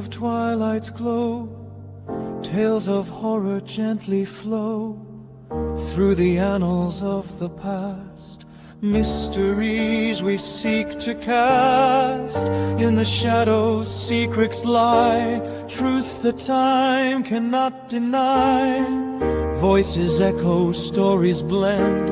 of twilight's glow, tales of horror gently flow through the annals of the past. Mysteries we seek to cast. In the shadows secrets lie, truth that time cannot deny. Voices echo, stories blend,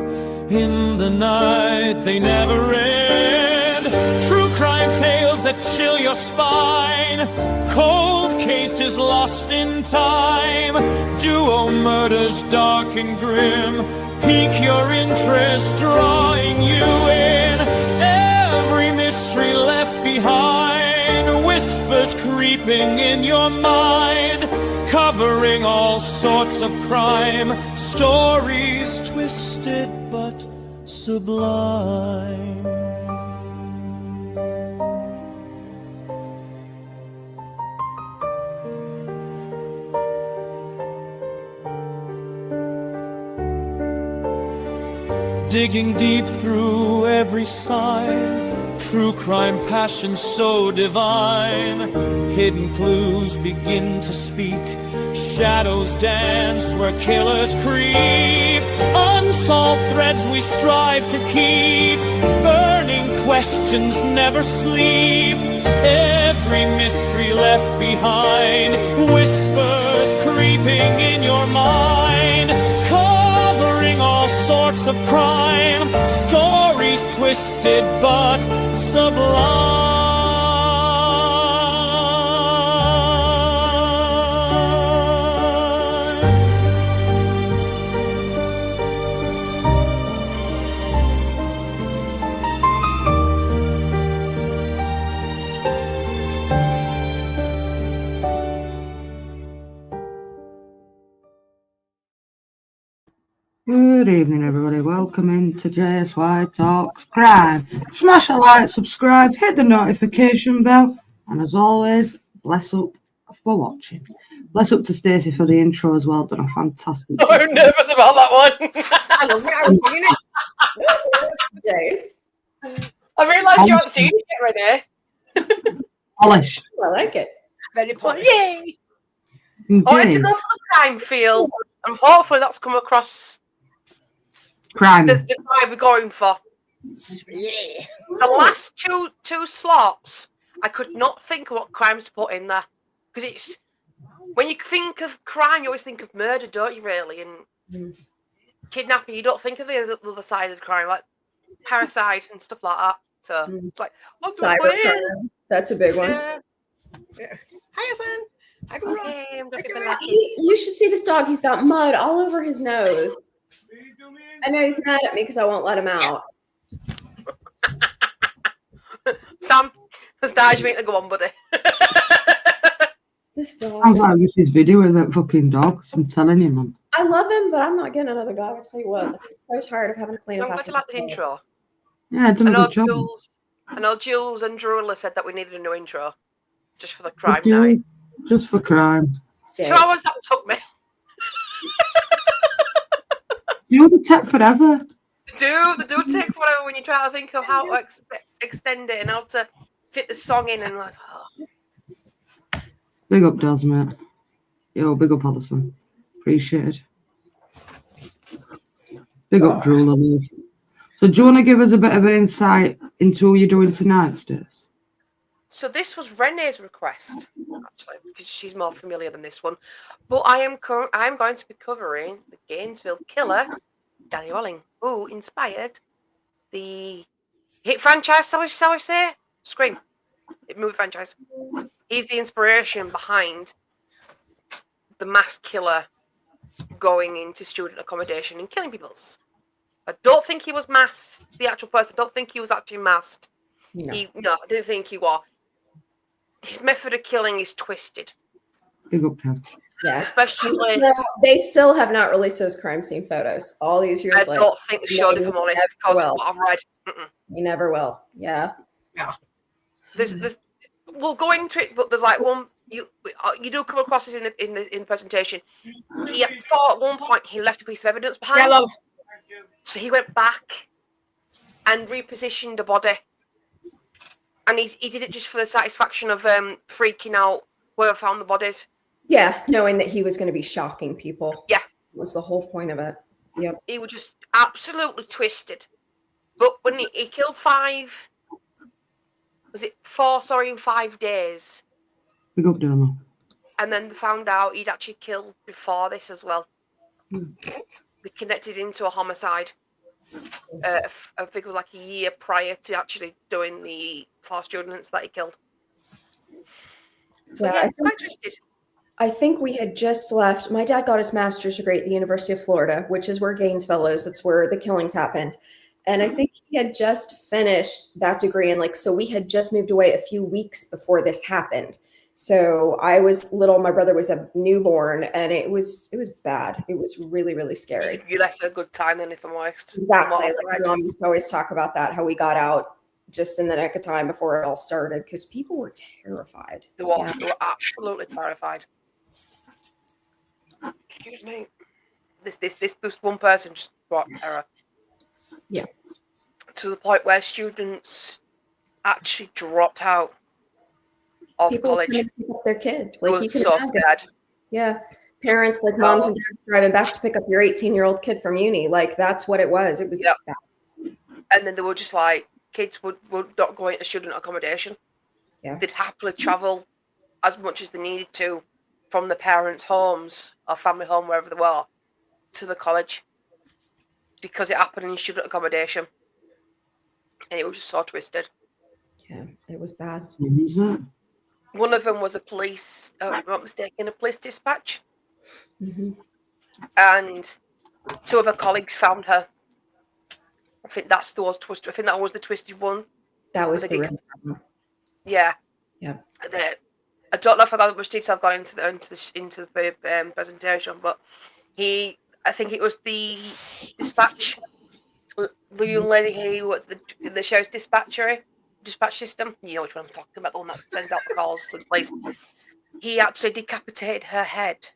in the night they never end. True crime tales that chill your spine, cold cases lost in time, duo murders dark and grim, pique your interest, drawing you in. Every mystery left behind, whispers creeping in your mind, covering all sorts of crime, stories twisted but sublime. Digging deep through every sign, true crime passion so divine. Hidden clues begin to speak, shadows dance where killers creep. Unsolved threads we strive to keep, burning questions never sleep. Every mystery left behind, whispers creeping in your mind, covering all sorts of crime, stories twisted but sublime. Good evening, everybody. Welcome into JSY Talks Crime. Smash a like, subscribe, hit the notification bell, and as always, bless up for watching. Bless up to Stacey for the intro as well. Done a fantastic job. I'm nervous about that one. I love it. I was singing it. I realised you haven't seen it yet, Renee. Polished. I like it. Very polished. Yay! I wanted to go for the crime feel, and hopefully that's come across Crime. the vibe we're going for. Yeah. The last two slots, I could not think of what crimes to put in there. Because it's, when you think of crime, you always think of murder, don't you, really? And kidnapping, you don't think of the other side of crime, like parricide and stuff like that. So it's like, what's the Cybercrime. That's a big one. Yeah. Hi, son. Hi, Guru. Okay, I'm just gonna You should see this dog. He's got mud all over his nose. I know he's mad at me because I won't let him out. Sam, there's Daj make the go on, buddy. This dog. I'm glad this is video with that fucking dogs. I'm telling you, man. I love him, but I'm not getting another dog. I tell you what, I'm so tired of having to clean up I'm glad after you like this the dog. intro. Yeah, I've done a good job. I know Jules and Drula said that we needed a new intro just for the crime night. Just for crime. 2 hours that took me. You would take forever. They do take forever when you try to think of how to extend it and how to fit the song in and like, oh. Big up, Daz, mate. Yo, big up, Alison. Appreciated. Big up, Drew, love. So do you want to give us a bit of an insight into who you're doing tonight, Stace? So this was Renee's request, actually, because she's more familiar than this one. But I'm going to be covering the Gainesville killer, Danny Welling, who inspired the hit franchise, shall we say? Scream. Movie franchise. He's the inspiration behind the mass killer going into student accommodation and killing people. I don't think he was masked, the actual person. I don't think he was actually masked. No. I didn't think he was. His method of killing is twisted. Big up, Kev. Yeah. Especially... They still have not released those crime scene photos. All these years I don't think they should, if I'm honest, because of what I've read. You never will. Yeah. There's, we'll go into it, but there's like one... You do come across this in the presentation. He thought at one point he left a piece of evidence behind. Yeah, love. So he went back and repositioned the body. And he did it just for the satisfaction of freaking out whoever found the bodies. Yeah, knowing that he was going to be shocking people. Yeah. Was the whole point of it. Yep. He was just absolutely twisted. But when he killed 5, was it 4, in 5 days? Big up, Donna. And then they found out he'd actually killed before this as well. They connected him to a homicide. I think it was like a year prior to actually doing the 4 students that he killed. So yeah, quite twisted. I think we had just left. My dad got his master's degree at the University of Florida, which is where Gainesville is. It's where the killings happened. And I think he had just finished that degree. And so we had just moved away a few weeks before this happened. So I was little, my brother was a newborn, and it was bad. It was really, really scary. You left at a good time then, if I'm honest. Exactly. Like my mom used to always talk about that, how we got out just in the nick of time before it all started, because people were terrified. They were absolutely terrified. Excuse me. This one person just brought terror. Yeah. To the point where students actually dropped out of People college. pick up their kids. It Like, was you can so imagine. scared. Yeah. Parents, like moms and dads driving back to pick up your 18-year-old kid from uni. Like, that's what it was. It was bad. And then they were just like, kids would not go into student accommodation. Yeah. They'd happily travel as much as they needed to from the parents' homes or family home, wherever they were, to the college, because it happened in student accommodation. And it was just so twisted. Yeah, it was bad. Who's that? One of them was a police, if I'm not mistaken, a police dispatch. Mm-hmm. And 2 of her colleagues found her. I think that's the twisted. I think that was the twisted one. That was the real problem. Yeah. Yeah. I don't know if I got much detail I've gone into the presentation, but I think it was the dispatch, the young lady who the show's dispatch system. You know which one I'm talking about, the one that sends out the calls to the police. He actually decapitated her head,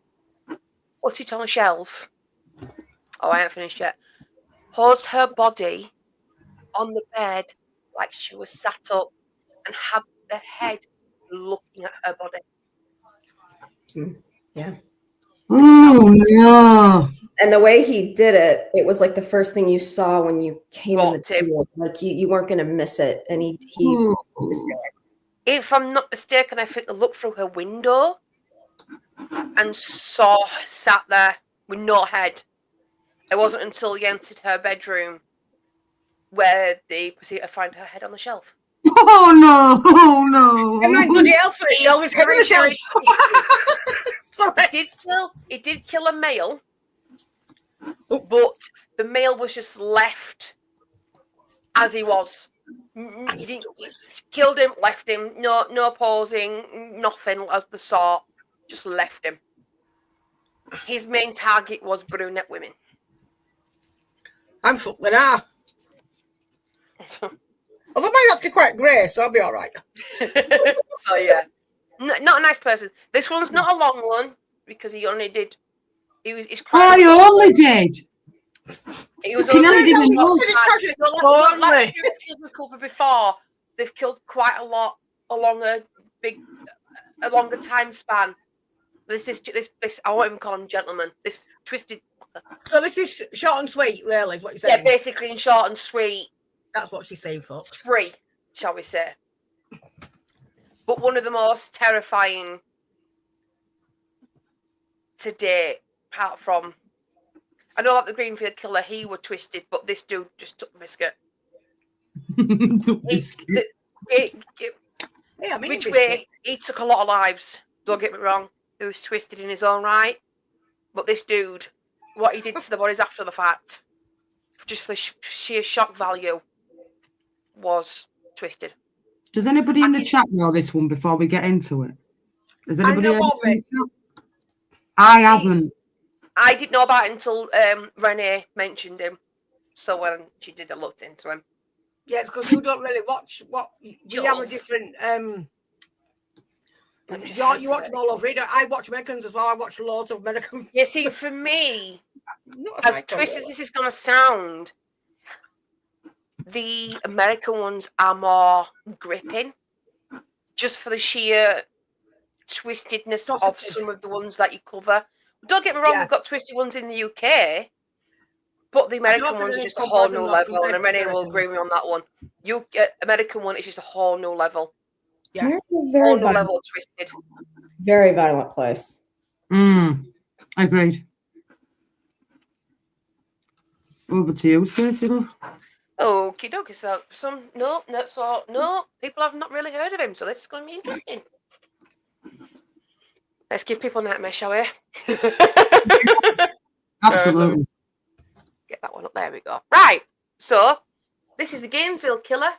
put it on a shelf. Oh, I haven't finished yet. Posed her body on the bed like she was sat up and had the head looking at her body. Yeah. Oh, no. And the way he did it, it was like the first thing you saw when you came in the Walked in. door. Like, you weren't going to miss it. And he was scared. If I'm not mistaken, I think they looked through her window and saw her sat there with no head. It wasn't until he entered her bedroom where they proceeded to find her head on the shelf. Oh, no. Oh, no. Am I bloody hell for a shelf? His head on the shelf. Sorry. It did kill a male, but the male was just left as he was. He didn't killed him, left him. No posing, nothing of the sort. Just left him. His main target was brunette women. I'm fucking out. Although mine's actually quite grey, so I'll be all right. So yeah, not a nice person. This one's not a long one because he only did. He's Oh, you only did. He was You know, he didn't know. like killed recovered before. They've killed quite a lot along a longer time span. This I won't even call him gentleman. This twisted. So this is short and sweet, really, is what you're Yeah, saying? basically in short and sweet. That's what she's saying, folks. 3, shall we say. But one of the most terrifying to date, apart from... I know that the Greenfield killer, he was twisted, but this dude just took the biscuit. Which way, he took a lot of lives, don't get me wrong. He was twisted in his own right. But this dude, what he did to the bodies after the fact, just for the sheer shock value, was twisted. Does anybody in the chat know this one before we get into it? Has anybody I know of it. I haven't. I didn't know about it until Renee mentioned him. So when she did, I looked into him. Yeah, it's because you don't really watch what we have a different. You watch them all over it. I watch Americans as well. I watch loads of American. Yeah, see, for me, Not as twisted as this is going to sound, the American ones are more gripping, just for the sheer twistedness of Atrocities. some of the ones that you cover. Don't get me wrong, Yeah. we've got twisted ones in the UK, but the I don't American think ones are there's just a any whole comparison new not level, and compared to Renee will agree Americans. with me on that one. American one is just a whole new level. Yeah. America's a Whole very new violent, level of twisted. very violent place. Agreed. Over to you, Stacey. Okie dokie. So people have not really heard of him, so this is going to be interesting. Let's give people nightmares, shall we? Absolutely. Get that one up. There we go. Right. So this is the Gainesville killer,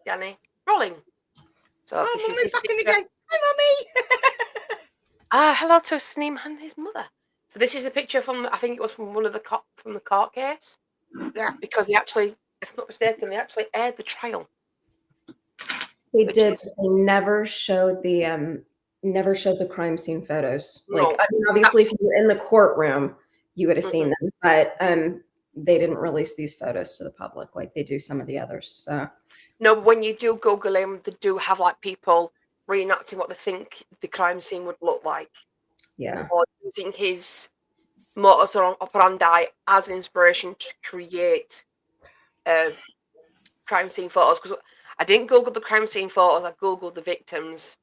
Danny Rolling. So Oh, this is Mummy's his back in picture. again. Hi, Mummy. Hello to Sneem and his mother. So this is a picture from, I think it was from one of the court case. Yeah. Because they actually, if I'm not mistaken, they actually aired the trial. They Which did. is- They never showed the crime scene photos. No. Like, I mean, obviously, if you were in the courtroom, you would have seen them, but they didn't release these photos to the public like they do some of the others. So No, but when you do Google him, they do have like people reenacting what they think the crime scene would look like, yeah, or using his modus operandi as inspiration to create crime scene photos. Because I didn't Google the crime scene photos, I Googled the victims,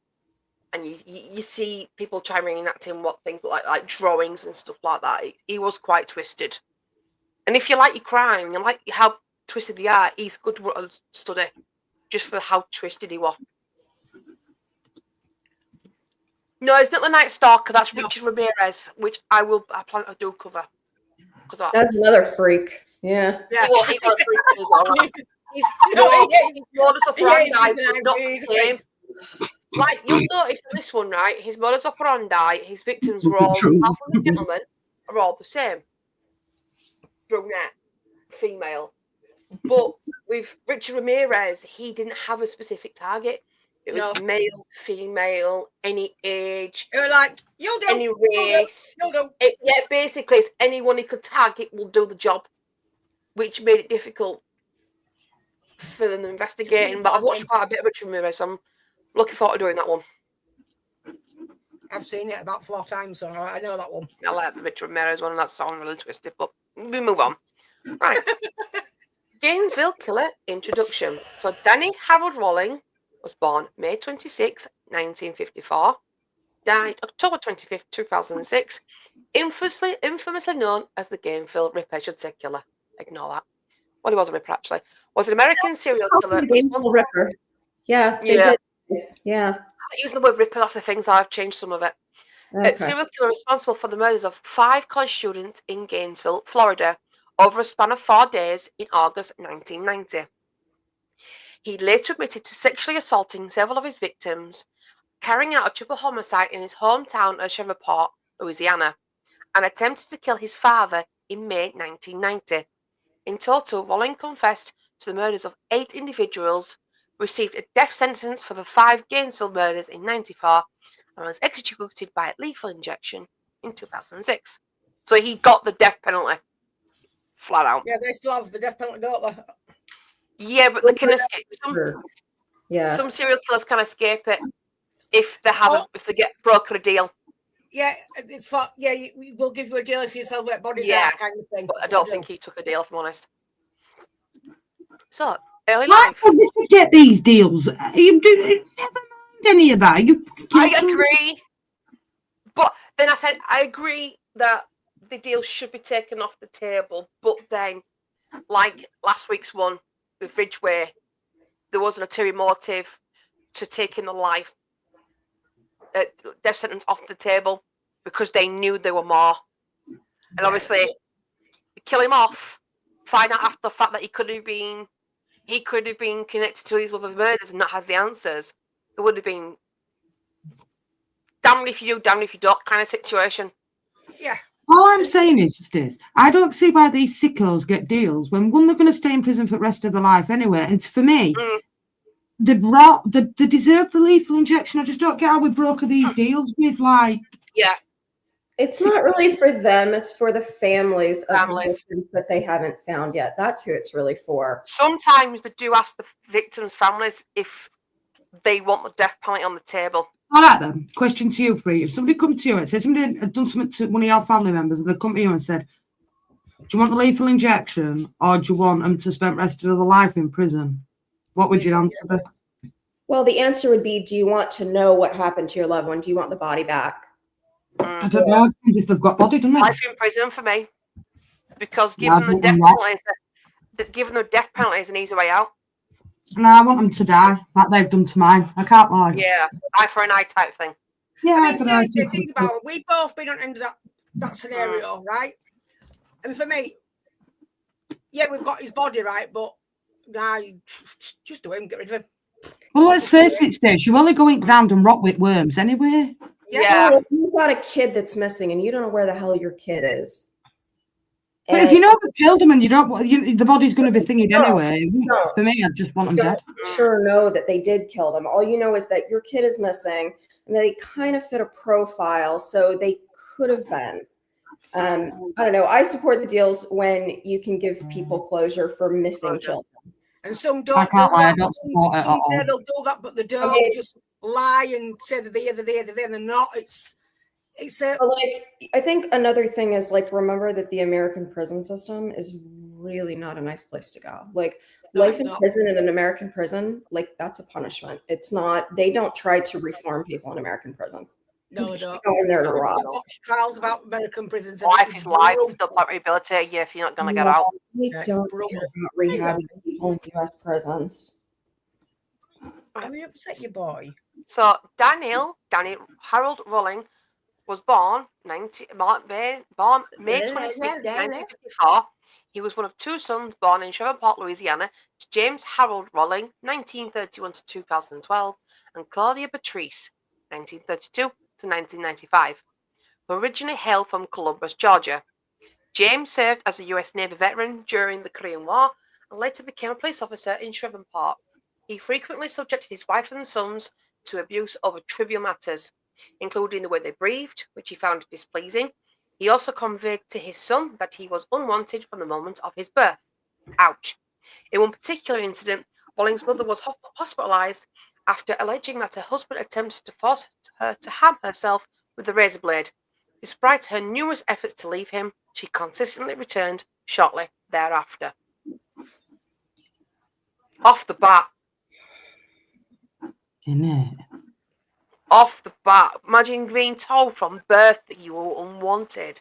and you see people trying reenacting what things look like drawings and stuff like that. He was quite twisted. And if you like your crime, you like how twisted they are, he's good to study just for how twisted he was. No, it's not the Night Stalker. That's Richard Ramirez, which I plan to do cover. that's another freak. Yeah, Yeah. He was a freak as well. His modus He is, operandi he's was an not angry, the same. Like you'll notice in this one, right? His modus operandi, his victims were all, apart from the gentleman, are all the same. Brunette, female. But with Richard Ramirez, he didn't have a specific target. It was male, female, any age. They were like, you'll do. Any race. You'll do. Yeah, basically, it's anyone he could target will do the job, which made it difficult for them investigating. But I've watched quite a bit of Richard Ramirez, so I'm looking forward to doing that one. I've seen it about 4 times, so I know that one. I like the Richard Ramirez one, and that sounds really twisted, but we move on. Right. Gainesville Killer Introduction. So Danny Harold Rolling was born May 26, 1954. Died October 25th, 2006. Infamously known as the Gainesville Ripper. I should say killer. Ignore that. Well, he was a Ripper, actually. Was an American serial killer. Gainesville Ripper. Yeah, they did. Yeah. Using the word Ripper, that's the thing, so I've changed some of it. Okay. Serial killer responsible for the murders of 5 college students in Gainesville, Florida, over a span of 4 days in August 1990. He later admitted to sexually assaulting several of his victims, carrying out a triple homicide in his hometown of Shreveport, Louisiana, and attempted to kill his father in May 1990. In total, Rolling confessed to the murders of 8 individuals, received a death sentence for the 5 Gainesville murders in 1994, and was executed by lethal injection in 2006. So he got the death penalty. Flat out. Yeah, they still have the death penalty, don't they? Yeah, but they can escape. Some serial killers can escape it if they have if they get broken a deal. Yeah, it's for we'll give you a deal if you sell wet bodies out, kind of thing. But I don't think he took a deal, if I'm honest. So early Why life. would you get these deals? You never mind any of that. I agree. But then I said I agree that the deal should be taken off the table. But then, like last week's one with Ridgeway, there was an ulterior motive to taking the life death sentence off the table because they knew there were more. And obviously, kill him off, find out after the fact that he could have been connected to these other murders and not have the answers. It would have been damned if you do, damned if you don't kind of situation. Yeah. All I'm saying is, Stace, I don't see why these sickos get deals when one, they're going to stay in prison for the rest of their life anyway. And for me, they deserve the lethal injection. I just don't get how we broker these deals with, like. Yeah. It's not really for them. It's for the families of the victims that they haven't found yet. That's who it's really for. Sometimes they do ask the victims' families if they want the death penalty on the table. All right then. Question to you, Pre. If somebody come to you and said somebody had done something to one of your family members, and they come to you and said, "Do you want a lethal injection, or do you want them to spend the rest of their life in prison?" What would your answer be? Well, the answer would be, do you want to know what happened to your loved one? Do you want the body back? I don't know. It depends if they've got body, doesn't it? Life in prison for me, because Yeah, I given the don't death want penalties, given the death penalty is an easy way out. No, I want them to die, like they've done to mine. I can't lie. Yeah, eye for an eye type thing. Yeah, I mean, but I seriously, think about it. We've both been on end of that scenario, right? And for me, yeah, we've got his body, right? But nah, just do him, get rid of him. Well, let's face it, Stacey, you're only going ground and rot with worms anyway. Yeah. Well, you've got a kid that's missing and you don't know where the hell your kid is. But if you know they've killed them and you don't, the body's going to be thingied anyway. No. For me, I'd just want them You dead. don't sure know that they did kill them. All you know is that your kid is missing and they kind of fit a profile, so they could have been. I don't know. I support the deals when you can give people closure for missing children. And some don't. I can't lie, I don't support it at all. They'll do that, but they don't. Okay. They just lie and say that they're there, and they're not. It's a. But like, I think another thing is like, remember that the American prison system is really not a nice place to go. Like, No, life it's in not. prison in an American prison, like that's a punishment. It's not. They don't try to reform people in American prison. No, they don't. Go in there to I've rot. watched trials about American prisons. And Life it's is life. brutal. Still can't rehabilitate you if you're not going to get No, out. we Yeah, don't brutal. care about rehabbing people in U.S. prisons. Can we upset your boy? So Danny Harold Rolling was born May 26, 1954. He was one of two sons born in Shreveport, Louisiana, to James Harold Rolling, 1931 to 2012, and Claudia Patrice, 1932 to 1995, who originally hailed from Columbus, Georgia. James served as a U.S. Navy veteran during the Korean War and later became a police officer in Shreveport. He frequently subjected his wife and sons to abuse over trivial matters, including the way they breathed, which he found displeasing. He also conveyed to his son that he was unwanted from the moment of his birth. Ouch. In one particular incident, Rolling's mother was hospitalized after alleging that her husband attempted to force her to harm herself with a razor blade. Despite her numerous efforts to leave him, she consistently returned shortly thereafter. Off the bat, imagine being told from birth that you were unwanted.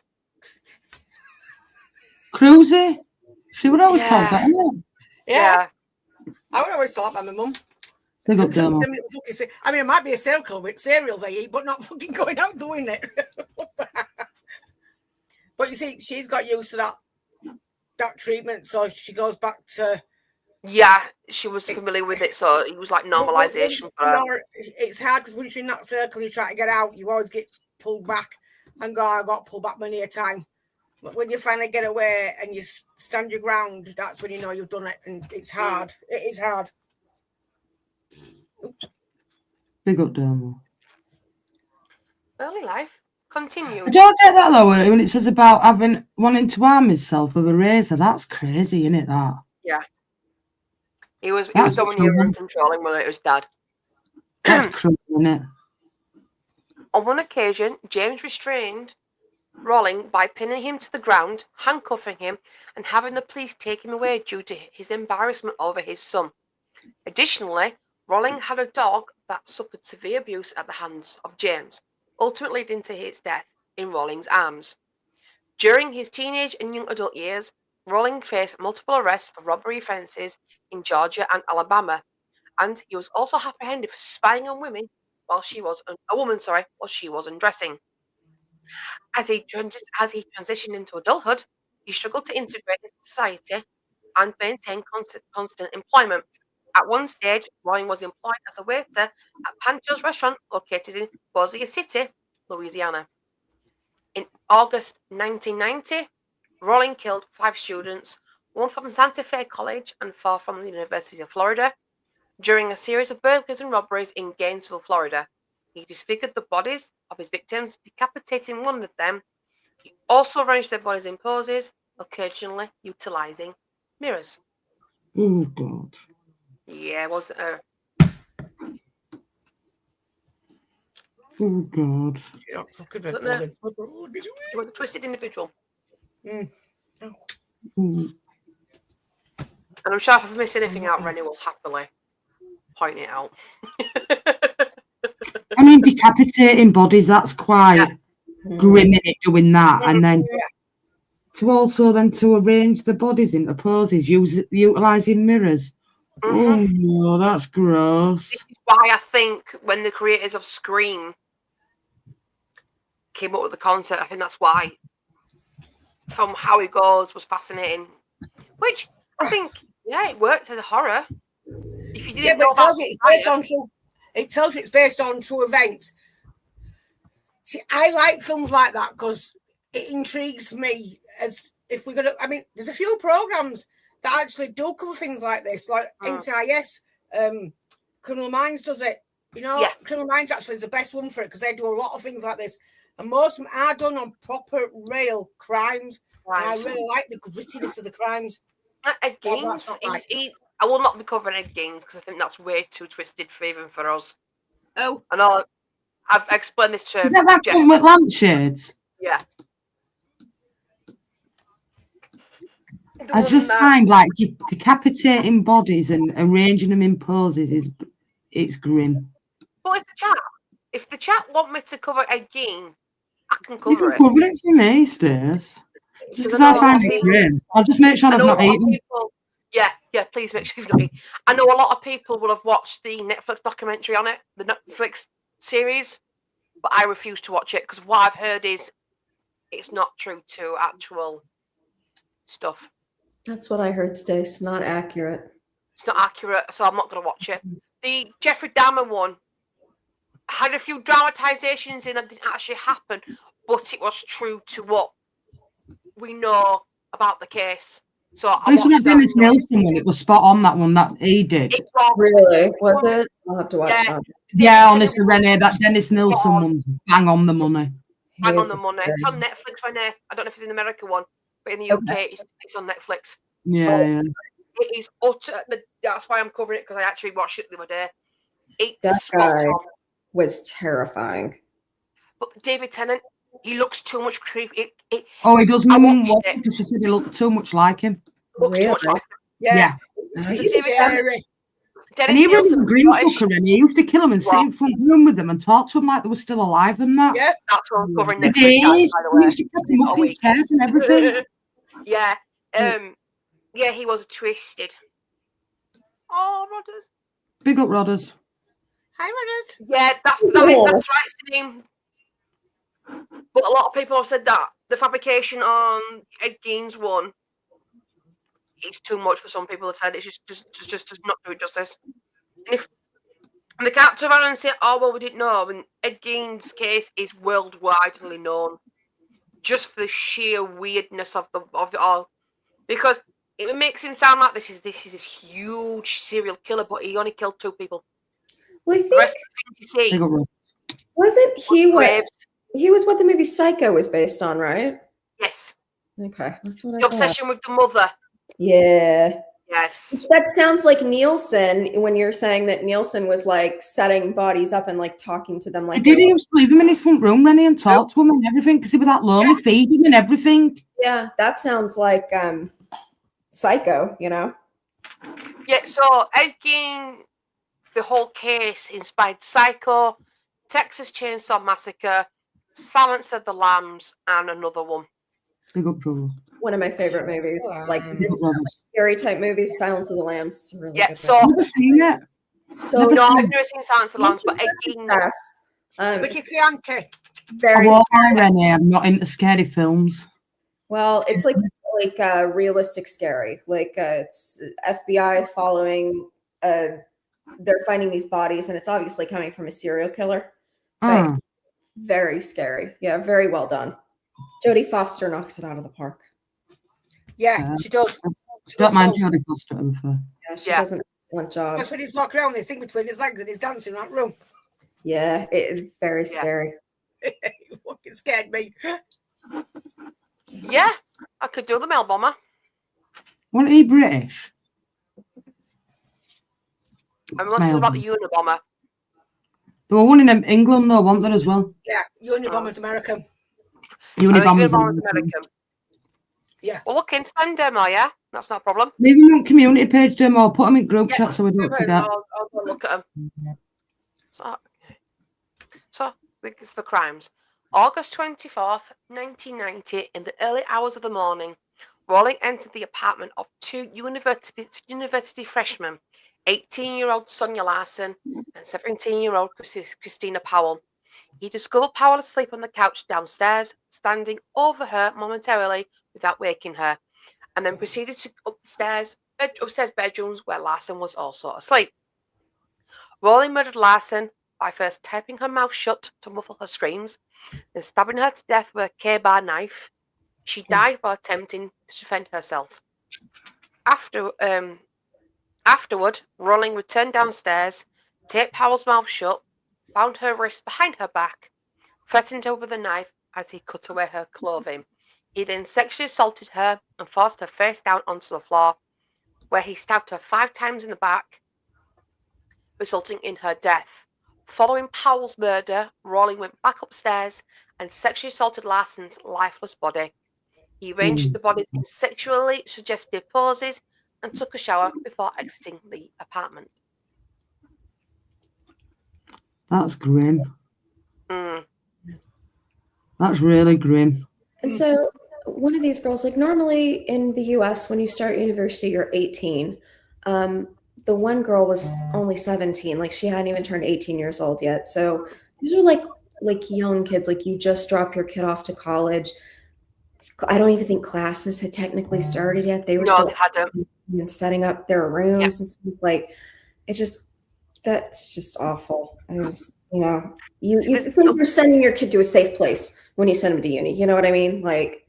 Cruisy. She would always Yeah. talk that, innit? Yeah. I would always talk about my mum. Big up, Dermo. I mean, it might be a cereal with cereals I eat, but not fucking going out doing it. But you see, she's got used to that treatment, so she goes back to. Yeah, she was familiar with it, so it was like normalization for her. It's hard because once you're in that circle, you try to get out, you always get pulled back and go, I got pulled back many a time. But when you finally get away and you stand your ground, that's when you know you've done it, and it's hard. It is hard. Oops. Big up, Dermo. Early life continued. I don't get that though when it says about wanting to harm himself with a razor. That's crazy, isn't it? That. Yeah. He was That's someone you were controlling when it was dad. That's cruel, isn't it? On one occasion, James restrained Rolling by pinning him to the ground, handcuffing him, and having the police take him away due to his embarrassment over his son. Additionally, Rolling had a dog that suffered severe abuse at the hands of James, ultimately leading to his death in Rolling's arms. During his teenage and young adult years, Rolling faced multiple arrests for robbery offences in Georgia and Alabama, and he was also apprehended for spying on women while she was undressing. As he transitioned into adulthood, he struggled to integrate into society and maintain constant employment. At one stage, Rolling was employed as a waiter at Pancho's restaurant located in Bossier City, Louisiana. In August 1990, Rolling killed 5 students, 1 from Santa Fe College and 4 from the University of Florida, during a series of burglaries and robberies in Gainesville, Florida. He disfigured the bodies of his victims, decapitating one of them. He also arranged their bodies in poses, occasionally utilizing mirrors. Oh, God. Yeah, wasn't her. Oh, God. Yeah, fucking red Isn't there? blooded. You want the twisted individual. Mm. And I'm sure if I've missed anything out, Rennie will happily point it out. I mean, decapitating bodies, that's quite grim in it, doing that. And then to arrange the bodies into poses, utilising mirrors. Oh, no, that's gross. This is why I think when the creators of Scream came up with the concept, I think that's why. From how it goes was fascinating. Which I think, yeah, it worked as a horror. If you didn't know it tells you it's based on true. It tells you it's based on true events. See, I like films like that because it intrigues me. As if we're gonna, I mean, there's a few programs that actually do cover things like this, like NCIS. Criminal Minds does it. You know, Criminal Minds actually is the best one for it because they do a lot of things like this, and most of them are done on proper, real crimes. And I really like the grittiness of the crimes. Ed Gaines, I will not be covering Ed Gaines because I think that's way too twisted for even for us. Oh, I know. I've explained this to. Is that one with lampshades? Yeah. I just find like decapitating bodies and arranging them in poses it's grim. But if the chat want me to cover Ed Gein, I can cover You can it. cover it for me, Stace. Just because I find it grim. I'll just make sure I've not eaten. Yeah, please make sure you've not eaten. I know a lot of people will have watched the Netflix documentary on it, the Netflix series, but I refuse to watch it because what I've heard is it's not true to actual stuff. That's what I heard, Stace. Not accurate. It's not accurate, so I'm not going to watch it. The Jeffrey Dahmer one had a few dramatizations in that didn't actually happen, but it was true to what we know about the case. So This was Dennis Nilsson one. It was spot on, that one that he did. Really? Was it? I'll have to watch that. Yeah, honestly, Renee, that Dennis Nilsson one's bang on the money. Bang on the money. It's on Netflix, Renee. I don't know if it's in the American one, but in the UK, it's on Netflix. Yeah. It is utter. That's why I'm covering it because I actually watched it the other day. That guy was terrifying. But David Tennant, he looks too much creepy. He does. Because she said he looked too much like him. Looks too much like him. Yeah. It's scary. And he was a green fucker, and he used to kill them and sit in front room with them and talk to them like they were still alive and that. Yeah, that's what I'm covering next week, by the way. He used to put them up in chairs and everything. Yeah. Yeah, he was twisted. Oh, Rodders. Big up, Rodders. Hi, Rodders. Yeah, that's right, Steam. But a lot of people have said that the fabrication on Ed Gein's one, it's too much for some people. Have said it just does not do it justice. And they can't turn around and say, "Oh well, we didn't know." And Ed Gein's case is worldwide known, just for the sheer weirdness of it all, because it makes him sound like this is this huge serial killer, but he only killed 2 people. Well, I think the rest of the things you see, wasn't he he was what the movie Psycho was based on, right? Yes. Okay, that's what the obsession with the mother. Yeah. Yes. That sounds like Nielsen when you're saying that Nielsen was like setting bodies up and like talking to them. Like, he used to leave him in his front room, Rennie, and talk to him and everything because he was that lonely, feed him and everything. Yeah, that sounds like Psycho, you know? Yeah, so Ed Gein, the whole case inspired Psycho, Texas Chainsaw Massacre, Silence of the Lambs, and another one. Big up, Trouble. One of my favorite movies, like this scary type movie, Silence of the Lambs. Is a really good I've never seen it. So no, I've never seen Silence of the Lambs, but Ed Gein. Which is Bianca. Renee, I'm not into scary films. Well, it's like realistic scary. Like it's FBI following. They're finding these bodies, and it's obviously coming from a serial killer. But very scary. Yeah, very well done. Jodie Foster knocks it out of the park. Yeah, she does. Don't mind Jodie Foster. Yeah, she does an excellent job. That's when he's walking around, this thing between his legs, and he's dancing in that room. Yeah, it's very scary. It fucking scared me. Yeah, I could do the Mel Bomber. Wasn't he British? I'm listening about the Unabomber. There were one in England, though, wasn't there, as well? Yeah, Unabomber's American. Unibombers. American. Yeah. Well, look into them, Demo, yeah? That's not a problem. Leave them on community page, Jim, or put them in group chat so we don't forget. I'll go look at them. So, it's the crimes. August 24th, 1990, in the early hours of the morning, Rawling entered the apartment of two university freshmen, 18-year-old Sonia Larson and 17-year-old Christina Powell. He discovered Powell asleep on the couch downstairs, standing over her momentarily without waking her, and then proceeded to upstairs bedrooms where Larson was also asleep. Rawling murdered Larson by first taping her mouth shut to muffle her screams, then stabbing her to death with a K-bar knife. She died while attempting to defend herself. Afterward, Rawling returned downstairs, taped Powell's mouth shut, bound her wrists behind her back, threatened her with a knife as he cut away her clothing. He then sexually assaulted her and forced her face down onto the floor, where he stabbed her 5 times in the back, resulting in her death. Following Powell's murder, Rawling went back upstairs and sexually assaulted Larson's lifeless body. He arranged the bodies in sexually suggestive poses and took a shower before exiting the apartment. That's grim. Mm. That's really grim. And so one of these girls, like normally in the US, when you start university, you're 18. The one girl was only 17. Like she hadn't even turned 18 years old yet. So these are like young kids. Like you just drop your kid off to college. I don't even think classes had technically started yet. They were still setting up their rooms and stuff. Like that's just awful. I was, you think you're sending your kid to a safe place when you send them to uni. You know what I mean? Like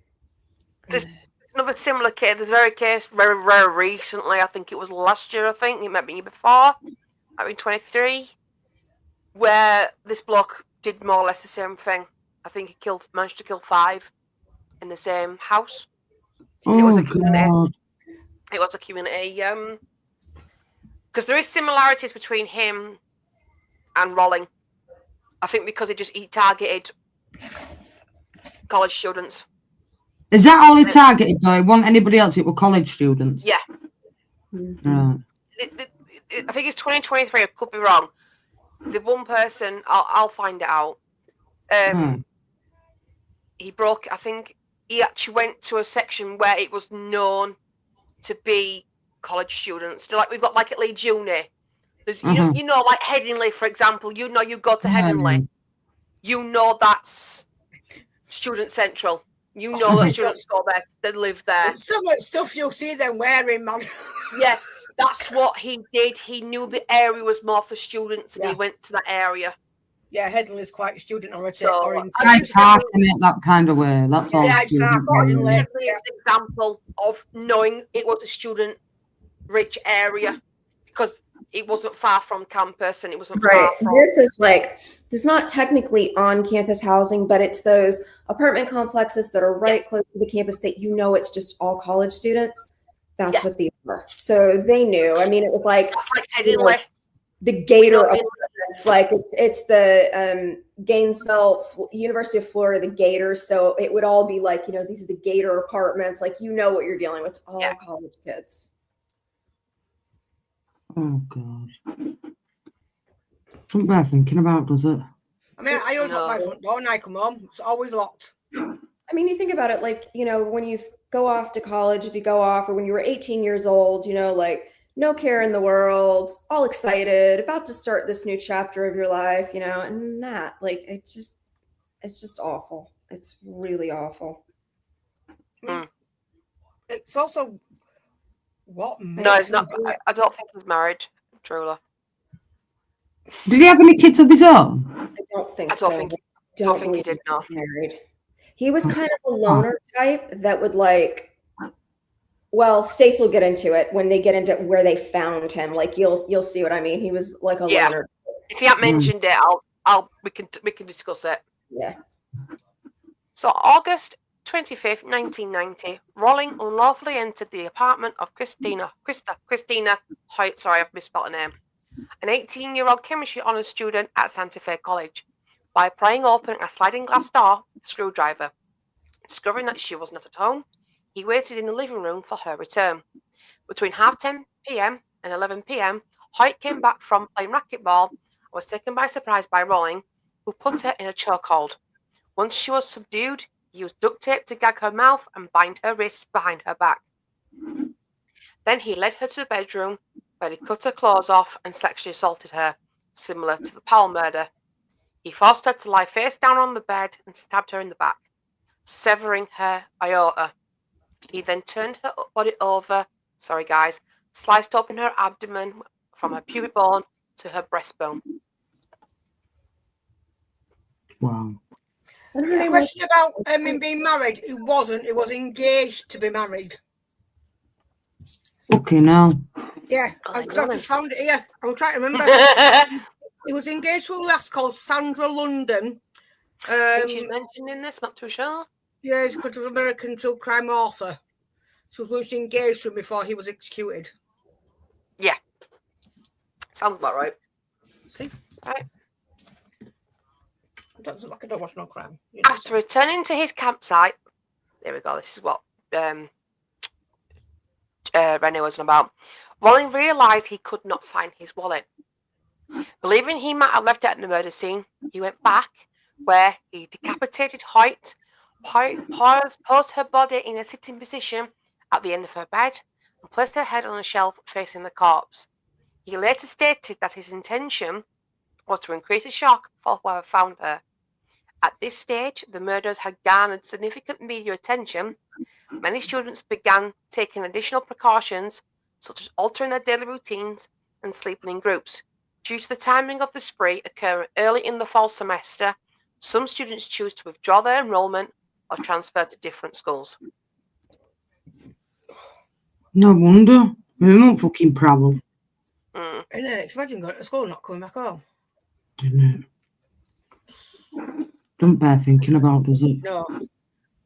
there's another similar case. There's a very recently. I think it was last year. I think it might be before. I mean, 23, where this bloke did more or less the same thing. I think he managed to kill 5 in the same house. Oh, it was a community. God. It was a community. Because there is similarities between him and Rawling. I think because he targeted college students. Is that all he targeted, though? It wasn't anybody else? It were college students? Yeah. Right. I think it's 2023. I could be wrong. The one person, I'll find it out. He broke. I think he actually went to a section where it was known to be college students. Like we've got like at Leeds Uni. There's like Headingley, for example. You go to Headingley. That's student central. That students go there, they live there. Some of the stuff you'll see them wearing, man. Yeah, that's what he did. He knew the area was more for students, and he went to that area. Yeah, Headingley is quite student oriented. Parking it that kind of way. That's all student. Headingley is an example of knowing it was a student-rich area because it wasn't far from campus and it wasn't far from... This is there's not technically on-campus housing, but it's those apartment complexes that are close to the campus that it's just all college students. That's what these were. So they knew. I mean, it was like the Gator apartments. It's the Gainesville, University of Florida, the Gators. So it would all be these are the Gator apartments. What you're dealing with. It's all college kids. Oh, God. Something worth thinking about, does it? I mean, I always lock my front door when I come home. It's always locked. I mean, you think about it, when you go off to college, if you go off, or when you were 18 years old, no care in the world, all excited, about to start this new chapter of your life, and that, it's just awful. It's really awful. It's also... No, it's not. I don't think he's married, truly. Did he have any kids of his own? I don't think so. I don't think he did. No. Married. He was kind of a loner type that would Well, Stace will get into it when they get into where they found him. You'll see what I mean. He was like a loner. If you haven't mentioned it, we can discuss it. Yeah. So August 25th, 1990, Rawling unlawfully entered the apartment of Christina Hoyt. Sorry, I've misspelled her name. an 18-year-old chemistry honours student at Santa Fe College, by prying open a sliding glass door with a screwdriver. Discovering that she was not at home, he waited in the living room for her return. Between 10:30 p.m. and 11 p.m., Hoyt came back from playing racquetball and was taken by surprise by Rowling, who put her in a chokehold. Once she was subdued, he used duct tape to gag her mouth and bind her wrists behind her back. Then he led her to the bedroom, where he cut her clothes off and sexually assaulted her, similar to the Powell murder. He forced her to lie face down on the bed and stabbed her in the back, severing her aorta. He then turned her body over, sliced open her abdomen from her pubic bone to her breastbone. Wow. And her A name was question about him being married. He wasn't. He was engaged to be married. Okay, now. Yeah, Oh, because I've just found it here. I'm trying to remember. He was engaged to a lass called Sandra London. I think she's mentioned in this, not too sure. Yeah, he's a American true crime author. She was engaged to him before he was executed. Yeah. Sounds about right. See? Right. Doesn't look like I don't watch no crime. After returning to his campsite, there we go, this is what Rennie was on about. Walling realised he could not find his wallet. Believing he might have left it at the murder scene, he went back, where he decapitated Hoyt, posed her body in a sitting position at the end of her bed, and placed her head on a shelf facing the corpse. He later stated that his intention was to increase the shock for whoever found her. At this stage, the murders had garnered significant media attention. Many students began taking additional precautions, such as altering their daily routines and sleeping in groups. Due to the timing of the spree occurring early in the fall semester, some students choose to withdraw their enrollment or transfer to different schools. No wonder. We won't fucking problem. Imagine going to school and not coming back home. Didn't it? Don't bear thinking about, does it?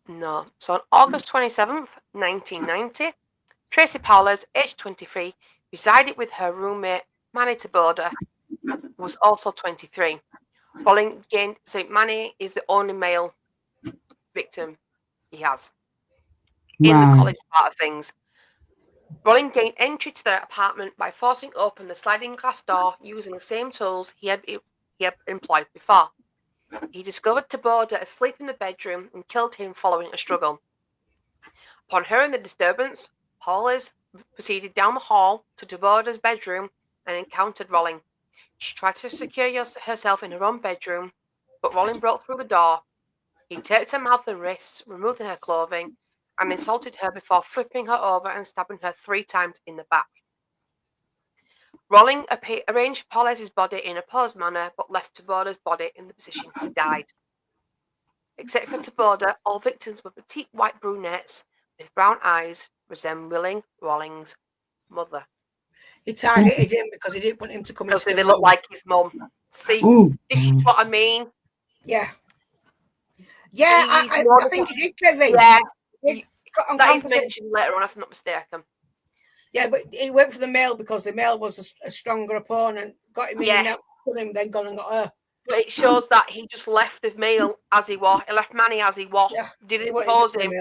No. So on August 27th, 1990, Tracy Powlers, aged 23, resided with her roommate, Manny Taboda, who was also 23. So Manny is the only male victim he has in the college part of things. Rolling gained entry to their apartment by forcing open the sliding glass door using the same tools he had employed before. He discovered Taboda asleep in the bedroom and killed him following a struggle. Upon hearing the disturbance, Powlers proceeded down the hall to Taboda's bedroom and encountered Rolling. She tried to secure herself in her own bedroom, but Rolling broke through the door. He taped her mouth and wrists, removing her clothing, and assaulted her before flipping her over and stabbing her 3 times in the back. Rolling arranged Powlers' body in a posed manner, but left Taboda's body in the position he died. Except for Taboda, all victims were petite white brunettes with brown eyes, resembling Rolling's mother. He targeted him because he didn't want him to come into Because the they room. look like his mum. See, this is what I mean. Yeah. Yeah, I think he did, Kevin. Yeah. That is mentioned later on, if I'm not mistaken. Yeah, but he went for the male because the male was a stronger opponent. Got him in and out, killed him, then gone and got her. But it shows that he just left the male as he was. He left Manny as he was. Yeah, didn't pose him.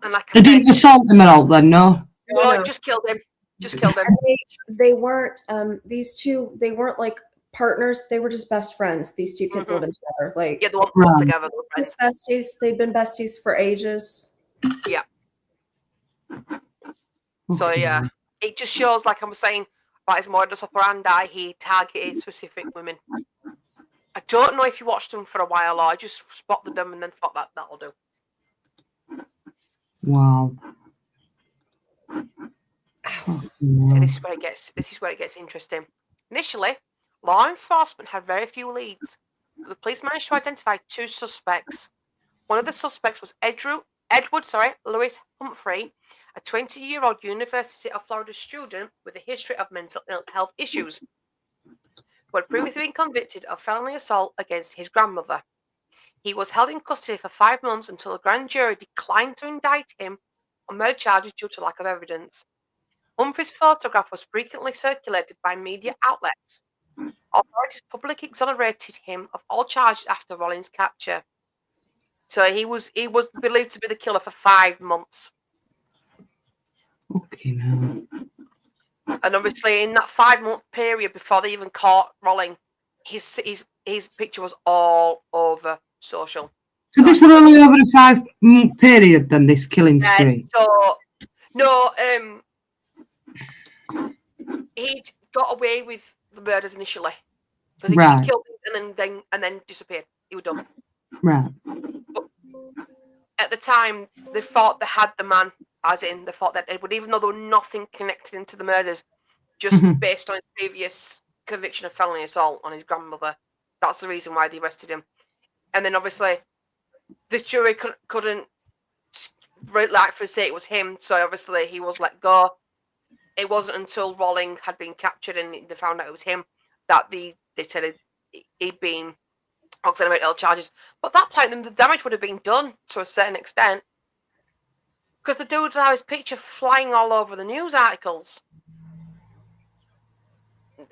And like They didn't assault him at all then, no? No, just killed him. Just killed him. They weren't, these two, they weren't like partners. They were just best friends. These two kids living together. Like, yeah, they weren't together. They were besties. They'd been besties for ages. Yeah. So yeah, it just shows, like I was saying, about his modus operandi. He targeted specific women. I don't know if you watched them for a while or I just spotted them and then thought that'll do. Wow. So this is where it gets interesting. Initially, law enforcement had very few leads. The police managed to identify 2 suspects. One of the suspects was Edward Louis Humphrey, a 20-year-old University of Florida student with a history of mental health issues, who had previously been convicted of felony assault against his grandmother. He was held in custody for 5 months until the grand jury declined to indict him on murder charges due to lack of evidence. Humphrey's photograph was frequently circulated by media outlets. Authorities publicly exonerated him of all charges after Rollins' capture. So he was believed to be the killer for 5 months. Okay, now. And obviously, in that 5-month period before they even caught Rolling, his picture was all over social. So this was only over a 5-month period, then, this killing spree? He got away with the murders initially. Because he Right. killed them and then disappeared. He was done. Right. But at the time, they thought they had the man, as in they thought that Edward, even though there was nothing connected into the murders, just based on his previous conviction of felony assault on his grandmother. That's the reason why they arrested him. And then obviously, the jury couldn't rightfully say it was him, so obviously he was let go. It wasn't until Rolling had been captured and they found out it was him that they said he'd been exonerated all charges. But at that point, then the damage would have been done to a certain extent. Because the dude had his picture flying all over the news articles.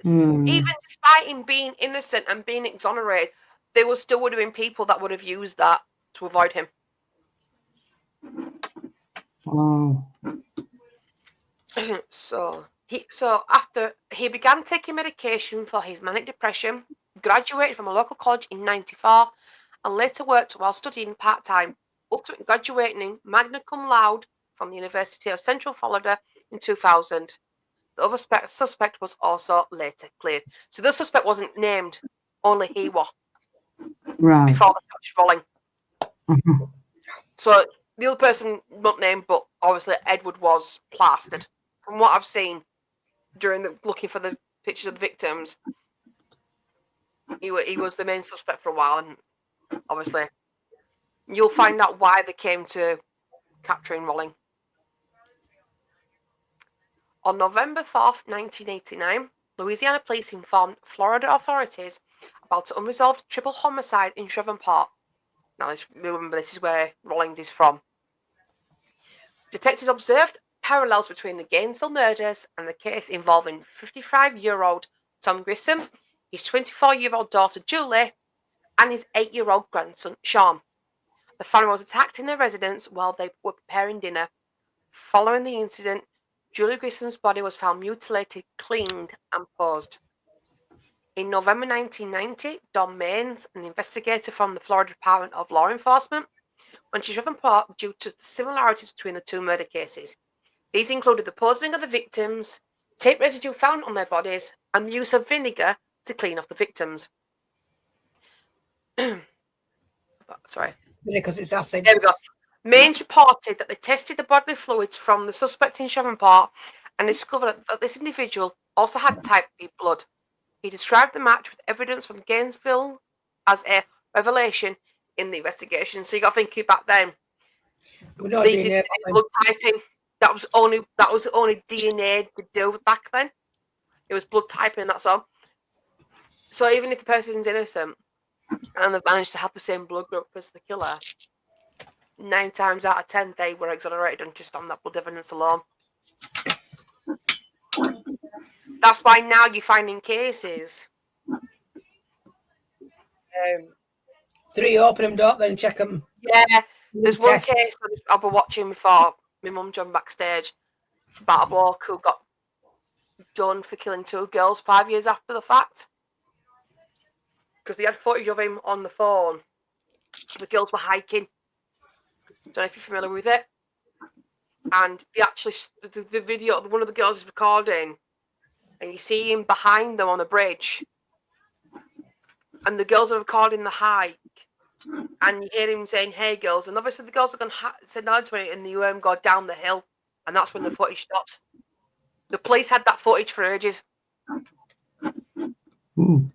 Even despite him being innocent and being exonerated, there still would have been people that would have used that to avoid him. Oh. So after he began taking medication for his manic depression, graduated from a local college in '94, and later worked while studying part-time, ultimately graduating magna cum laude from the University of Central Florida in 2000. The other suspect was also later cleared. So the suspect wasn't named, only he was. Right. Before the capture Rolling. So the other person not named, but obviously Edward was plastered. From what I've seen during looking for the pictures of the victims, he was the main suspect for a while, and obviously you'll find out why they came to capturing Rolling. On November 4th, 1989, Louisiana police informed Florida authorities about an unresolved triple homicide in Shreveport. Now, remember, this is where Rollins is from. Detectives observed parallels between the Gainesville murders and the case involving 55-year-old Tom Grissom, his 24-year-old daughter Julie, and his 8-year-old grandson Sean. The family was attacked in their residence while they were preparing dinner. Following the incident, Julie Grissom's body was found mutilated, cleaned, and posed. In November 1990, Don Maines, an investigator from the Florida Department of Law Enforcement, went to Shreveport due to the similarities between the two murder cases. These included the posing of the victims, tape residue found on their bodies, and the use of vinegar to clean off the victims. Sorry. Because it's acid. There we go. Maines reported that they tested the bodily fluids from the suspect in Shreveport and discovered that this individual also had type B blood. He described the match with evidence from Gainesville as a revelation in the investigation. So you got to think back then. They did blood typing. That was the only DNA they could do back then. It was blood typing. That's all. So even if the person's innocent and they've managed to have the same blood group as the killer, 9 times out of 10 they were exonerated just on that blood evidence alone. That's why now you're finding cases. 3 open them, don't then check them. Yeah, there's one case I've been watching before my mum joined backstage about a bloke who got done for killing 2 girls 5 years after the fact. Because they had footage of him on the phone. The girls were hiking. Don't know if you're familiar with it. And they actually, the video, one of the girls is recording, and you see him behind them on the bridge. And the girls are recording the hike. And you hear him saying, "Hey, girls." And obviously the girls are going to say no to it, and the go down the hill. And that's when the footage stops. The police had that footage for ages. Ooh.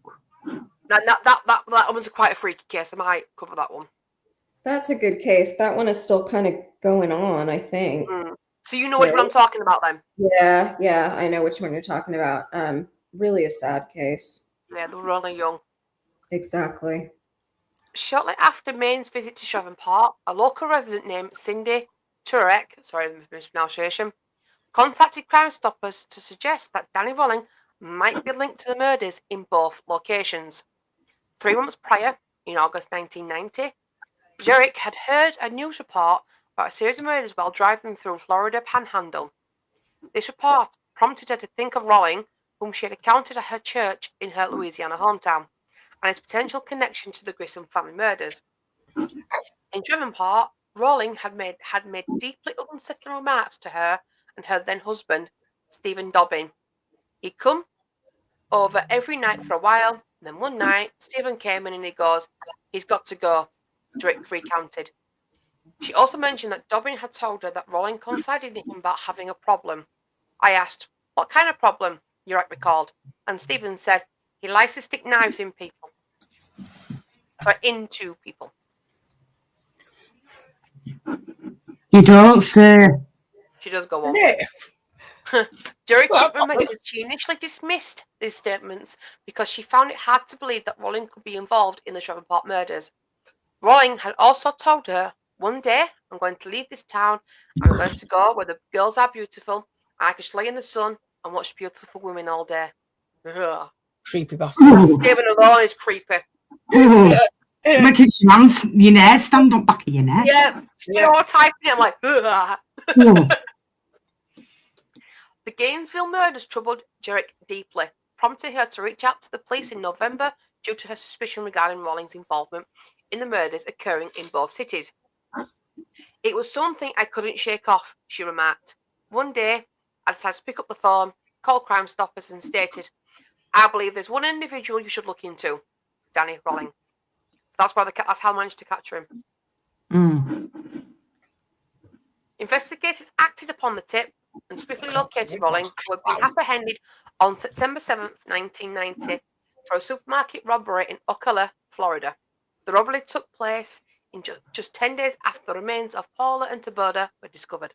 That was quite a freaky case. I might cover that one. That's a good case. That one is still kind of going on, I think. So you know which one I'm talking about then? Yeah, I know which one you're talking about. Really a sad case. Yeah, they were only young. Exactly. Shortly after Maine's visit to Shreveport, a local resident named Cindy Turek, sorry the mispronunciation, contacted Crime Stoppers to suggest that Danny Rolling might be linked to the murders in both locations. 3 months prior, in August 1990, Jerick had heard a news report about a series of murders while driving through Florida Panhandle. This report prompted her to think of Rolling, whom she had encountered at her church in her Louisiana hometown, and his potential connection to the Grissom family murders. In Shreveport, Rolling had made deeply unsettling remarks to her and her then husband, Stephen Dobbin. He'd come over every night for a while, and then one night, Stephen came in and he goes, "He's got to go," Drake recounted. She also mentioned that Dobbin had told her that Rolling confided in him about having a problem. I asked, "What kind of problem?" Jerick recalled, and Stephen said, "He likes to stick knives in people." Or into people. You don't say. She does go on. Isn't it? Jerick Well, admitted that she initially dismissed these statements because she found it hard to believe that Rolling could be involved in the Shreveport murders. Rolling had also told her, "One day I'm going to leave this town and I'm going to go where the girls are beautiful and I can just lay in the sun and watch beautiful women all day." Ugh. Creepy bastard. Ooh, Stephen alone is creepy. ooh. Making your nails stand up back of your neck. Yeah, Yeah. you're typing it, I'm like, ugh. Ooh. The Gainesville murders troubled Jerick deeply, prompting her to reach out to the police in November due to her suspicion regarding Rolling's involvement in the murders occurring in both cities. "It was something I couldn't shake off," she remarked. "One day, I decided to pick up the phone, call Crime Stoppers, and stated, 'I believe there's one individual you should look into, Danny Rolling.' That's how I managed to capture him." Mm. Investigators acted upon the tip and swiftly located Rolling, who had been apprehended on September 7th, 1990, for a supermarket robbery in Ocala, Florida. The robbery took place in just 10 days after the remains of Paula and Taboda were discovered.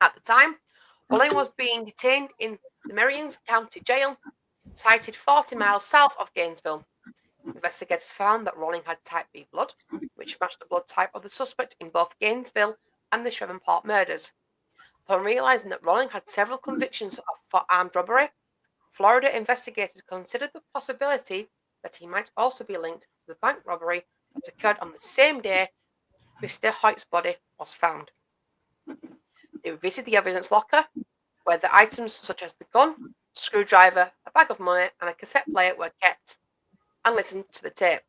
At the time, Rolling was being detained in the Marion County Jail, sited 40 miles south of Gainesville. Investigators found that Rolling had type B blood, which matched the blood type of the suspect in both Gainesville and the Shreveport murders. Upon realizing that Rolling had several convictions for armed robbery, Florida investigators considered the possibility that he might also be linked to the bank robbery that occurred on the same day Mr. Hoyt's body was found. They visited the evidence locker, where the items such as the gun, screwdriver, a bag of money, and a cassette player were kept, and listened to the tape.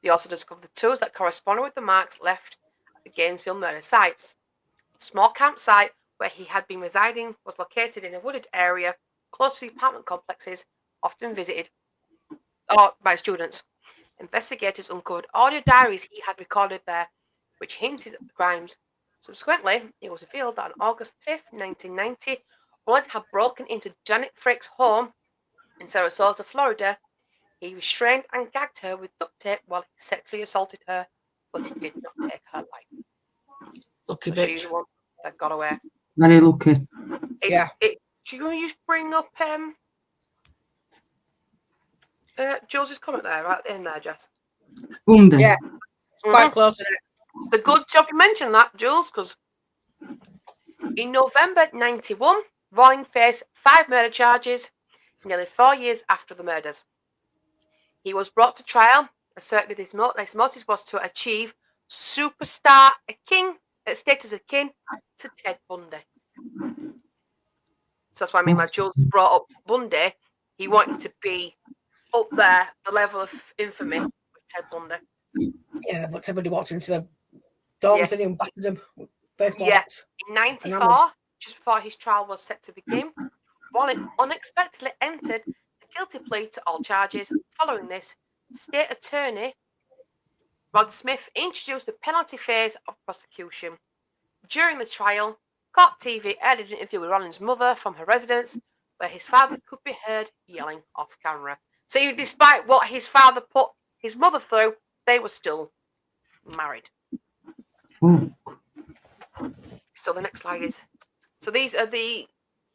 They also discovered the tools that corresponded with the marks left at the Gainesville murder sites. The small campsite where he had been residing was located in a wooded area close to apartment complexes often visited by students. Investigators uncovered audio diaries he had recorded there, which hinted at the crimes. Subsequently, it was revealed that on August 5th, 1990, Rolling had broken into Janet Frick's home in Sarasota, Florida. He restrained and gagged her with duct tape while he sexually assaulted her, but he did not take her life. Lucky So she's bitch. the one that got away. Very lucky. Yeah. Do you want to just bring up Jules' comment there, right in there, Jess? Bundy. Yeah. Quite close to it. It's a good job you mentioned that, Jules, because in November 91, Rolling faced 5 murder charges nearly 4 years after the murders. He was brought to trial, asserting his motive was to achieve superstar status akin to Ted Bundy. So that's why I mean, when Jules brought up Bundy, he wanted to be up there, the level of infamy with Ted Bundy. Yeah, but somebody walked into the dorms and he battered them with baseball bats. In 94, just before his trial was set to begin, Rolling unexpectedly entered a guilty plea to all charges. Following this, State Attorney Rod Smith introduced the penalty phase of prosecution. During the trial, Court TV aired an interview with Rolling's mother from her residence, where his father could be heard yelling off camera. So despite what his father put his mother through, they were still married. Oh. So the next slide is... So these are the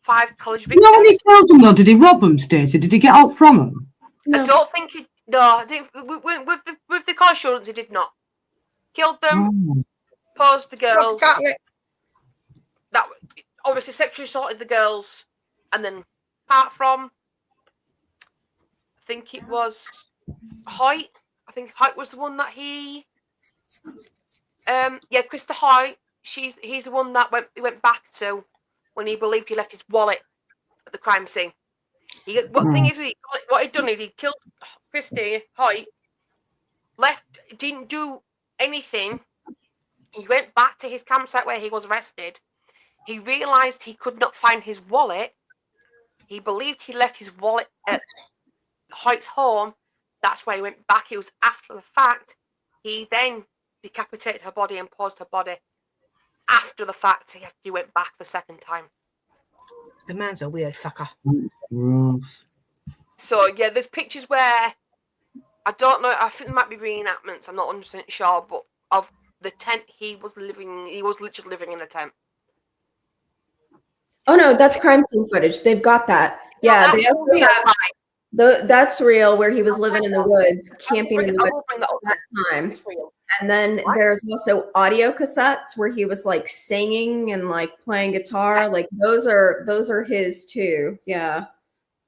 5 college You know victims. when he killed them though, did he rob them, Stacey? Did he get out from them? I don't think he... No, with the car insurance, he did not. Killed them, Oh. posed the girls. That obviously sexually assaulted the girls, and then apart from, I think it was Hoyt. I think Hoyt was the one that he, Krista Hoyt. He's the one that he went back to when he believed he left his wallet at the crime scene. Thing is, what he'd done is he killed Christy Hoyt, left, didn't do anything. He went back to his campsite where he was arrested. He realised he could not find his wallet. He believed he left his wallet at Hoyt's home. That's why he went back. It was after the fact. He then decapitated her body and paused her body. After the fact, he went back the second time. The man's a weird fucker. Gross. So, yeah, there's pictures where, I don't know, I think there might be reenactments, I'm not 100% sure, but of the tent he was literally living in a tent. Oh no, that's crime scene footage. They've got that. Yeah, they also have that's real, where he was living in the woods, camping in the woods at that time. And then there's also audio cassettes where he was like singing and like playing guitar. Like those are his too. Yeah,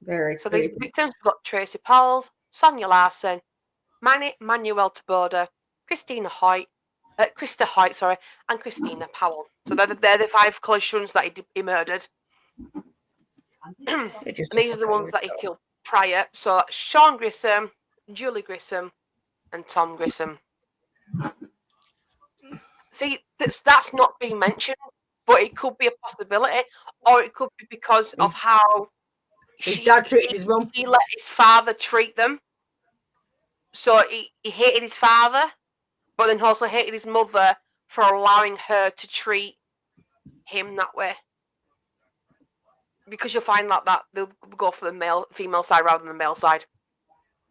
very. So these victims, we've got Tracy Powles, Sonia Larson, Manuel Taboda, Krista Hoyt, and Christina Powell. So they're the 5 collisions that he murdered. And these are the ones that he killed prior. So Sean Grissom, Julie Grissom, and Tom Grissom. See, that's not being mentioned, but it could be a possibility, or it could be because of how his dad treated his mum. He let his father treat them. So he hated his father, but then also hated his mother for allowing her to treat him that way. Because you'll find that they'll go for the female side rather than the male side,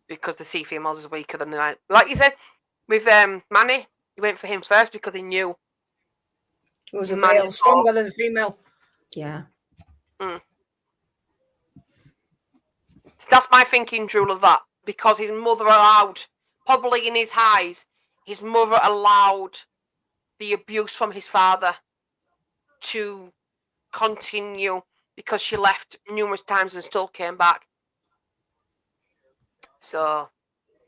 because they see females as weaker than the men. Like you said, with Manny, he went for him first because he knew it was a male stronger than the female. Yeah. That's my thinking, Drew, of that. Because his mother allowed, probably in his eyes, his mother allowed the abuse from his father to continue, because she left numerous times and still came back. So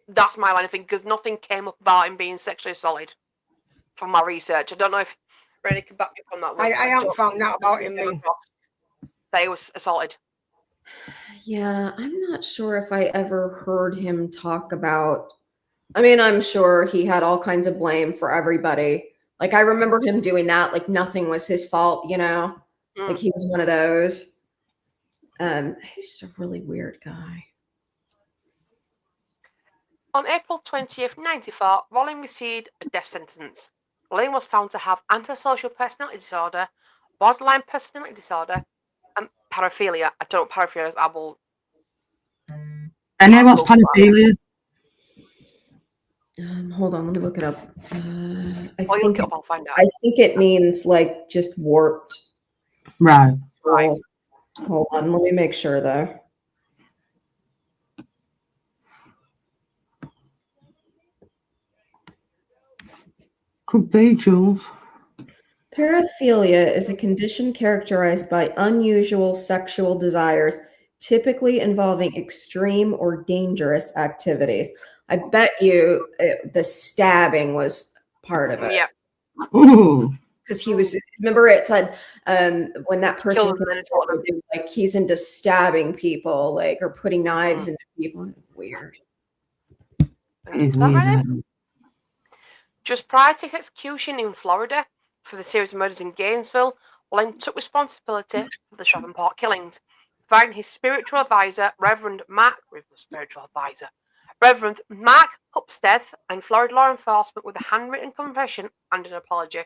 that's my line of thinking, because nothing came up about him being sexually assaulted from my research. I don't know if Rennie can back me up on that one. I haven't found out about him. That he was assaulted. Yeah, I'm not sure if I ever heard him talk about. I mean, I'm sure he had all kinds of blame for everybody. Like, I remember him doing that. Like, nothing was his fault, you know? Like, he was one of those. He's just a really weird guy. On April 20th, 1994, Rolling received a death sentence. Rolling was found to have antisocial personality disorder, borderline personality disorder, and paraphilia. I don't know what paraphilia is. I know what's pedophilia. Hold on, let me look it up. I'll find out. I think it means like just warped. Right. Hold on, let me make sure though. Could be, Jules. Paraphilia is a condition characterized by unusual sexual desires, typically involving extreme or dangerous activities. I bet you the stabbing was part of it. Yeah. Ooh. Because he was, remember it said when that person like he's into stabbing people, like, or putting knives into people. Weird. Is weird. Just prior to his execution in Florida for the series of murders in Gainesville, Wallen took responsibility for the Shreveport killings, providing his spiritual advisor, Reverend Mark Upstead, and Florida law enforcement with a handwritten confession and an apology.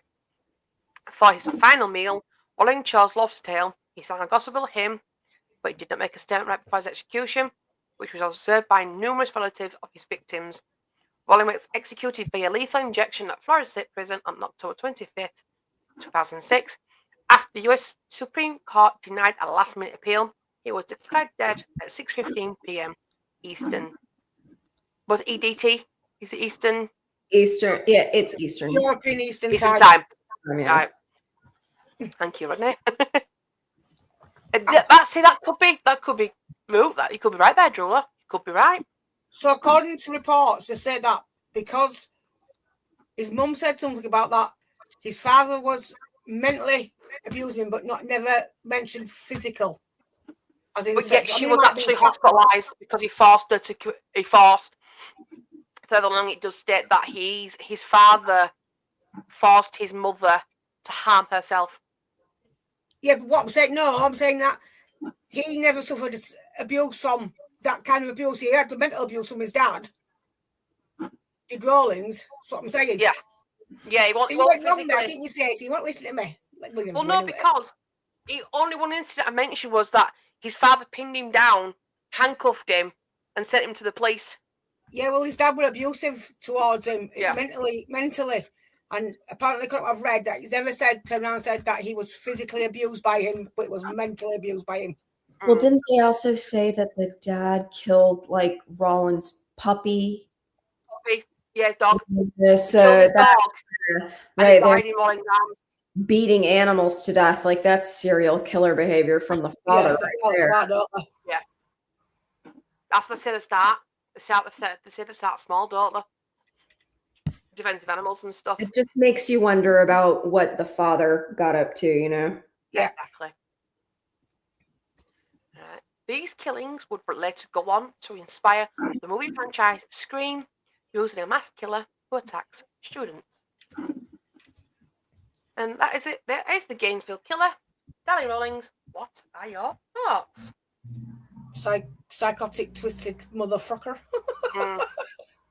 For his final meal, Wallen chose lobster tail. He sang a gospel hymn, but he did not make a statement right before his execution, which was observed by numerous relatives of his victims. Wallen was executed via lethal injection at Florida State Prison on October 25th, 2006. After the U.S. Supreme Court denied a last-minute appeal, he was declared dead at 6:15 p.m. Eastern. Was it EDT? Is it Eastern? Eastern. Yeah, it's Eastern. European Eastern time. Yeah. Right. Thank you, Renee. that could be Drew, that you could be right there, Drula. You could be right. So according to reports, they say that because his mum said something about that, his father was mentally abusing, but never mentioned physical. As in But sex. yet I she mean, was it might be actually sex, hospitalised because he forced her to. He forced. Further along, it does state that his father forced his mother to harm herself. Yeah, but what I'm saying, no, I'm saying that he never suffered abuse from that kind of abuse. He had the mental abuse from his dad. Did Rawlings? That's what I'm saying. Yeah. Yeah, he So won't you went wrong there, physically. didn't you say? So you won't listen to me. Well, no, because the only one incident I mentioned was that his father pinned him down, handcuffed him, and sent him to the police. Yeah, well, his dad was abusive towards him, Yeah. mentally. And apparently, I've read that he's never turned around and said that he was physically abused by him, but was mentally abused by him. Well, didn't they also say that the dad killed like Rollins' puppy? Yeah, his dog. So his that, dog. right, And they're he rolling down. beating animals to death. Like that's serial killer behavior from the father right there. Yeah. That's what they say the start. They say the start small, don't they? Defensive animals and stuff. It just makes you wonder about what the father got up to, you know? Yeah. Exactly. These killings would later go on to inspire the movie franchise Scream, using a mass killer who attacks students. And that is it. There is the Gainesville Killer. Danny Rawlings, what are your thoughts? Psychotic, twisted motherfucker.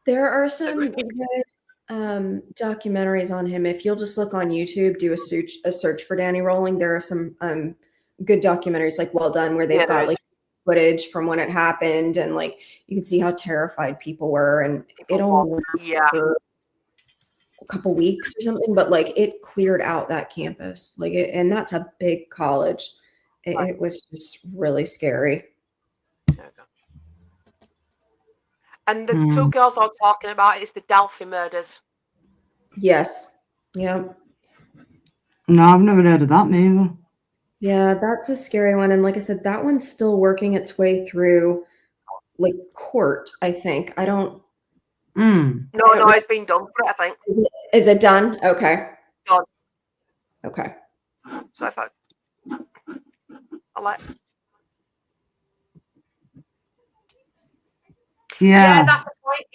There are some good documentaries on him. If you'll just look on YouTube, do a search for Danny Rawling, there are some good documentaries, like well done, where they've got like footage from when it happened, and like you can see how terrified people were, and it only went for a couple weeks or something, but like it cleared out that campus, like and that's a big college. It was just really scary. And the two girls I'm talking about is the Delphi murders. Yes. Yeah. No, I've never heard of that neither. Yeah, that's a scary one. And like I said, that one's still working its way through like court, I think. I don't. No, it's been done for it, I think. Is it done? Okay. Done. Okay. So if I like. Yeah, that's the point.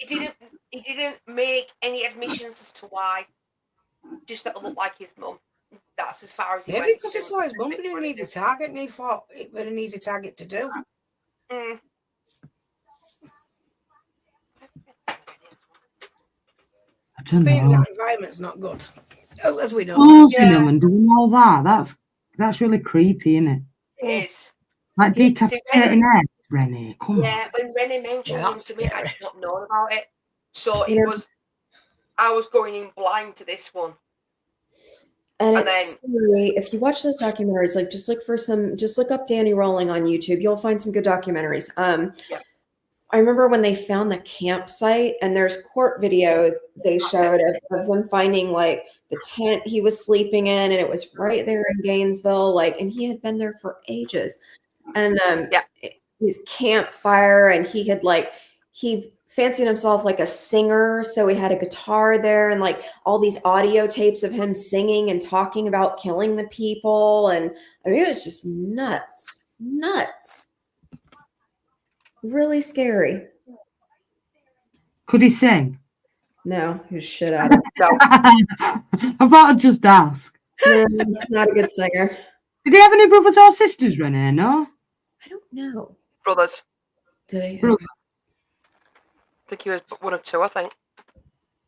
He didn't make any admissions as to why. Just that it looked like his mum. That's as far as he went. Maybe because he saw his mum, but he needs a target, and he thought it really needs a target to do. I don't Being in know. that environment's not good, as we know. Causing them and doing all that, that's really creepy, isn't it? It is. Like decapitating heads, Rennie. Come on. Yeah, when Rennie mentioned it to me, I did not know about it. So I was going in blind to this one. And it's scary. If you watch those documentaries, like just look up Danny Rawling on YouTube. You'll find some good documentaries. I remember when they found the campsite, and there's court video they showed of them finding like the tent he was sleeping in, and it was right there in Gainesville, like, and he had been there for ages. And his campfire, and he fancied himself like a singer, so he had a guitar there, and like all these audio tapes of him singing and talking about killing the people. And I mean, it was just nuts. Really scary. Could he sing? No, he was shit out of I thought I'd just ask. No, not a good singer. Did he have any brothers or sisters, Renee? No? I don't know. Brothers. Did he? Brother. I think he was one of two, I think.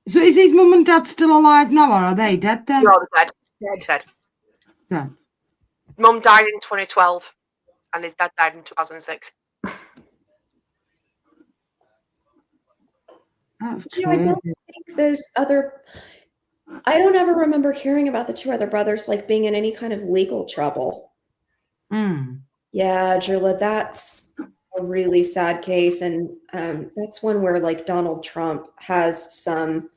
So is his mum and dad still alive now, or are they dead then? No, they're dead. Dead. Mum died in 2012, and his dad died in 2006. That's You know, I crazy. don't think those other. I don't ever remember hearing about the two other brothers like being in any kind of legal trouble. Yeah, Drula, that's a really sad case, and that's one where like Donald Trump has some.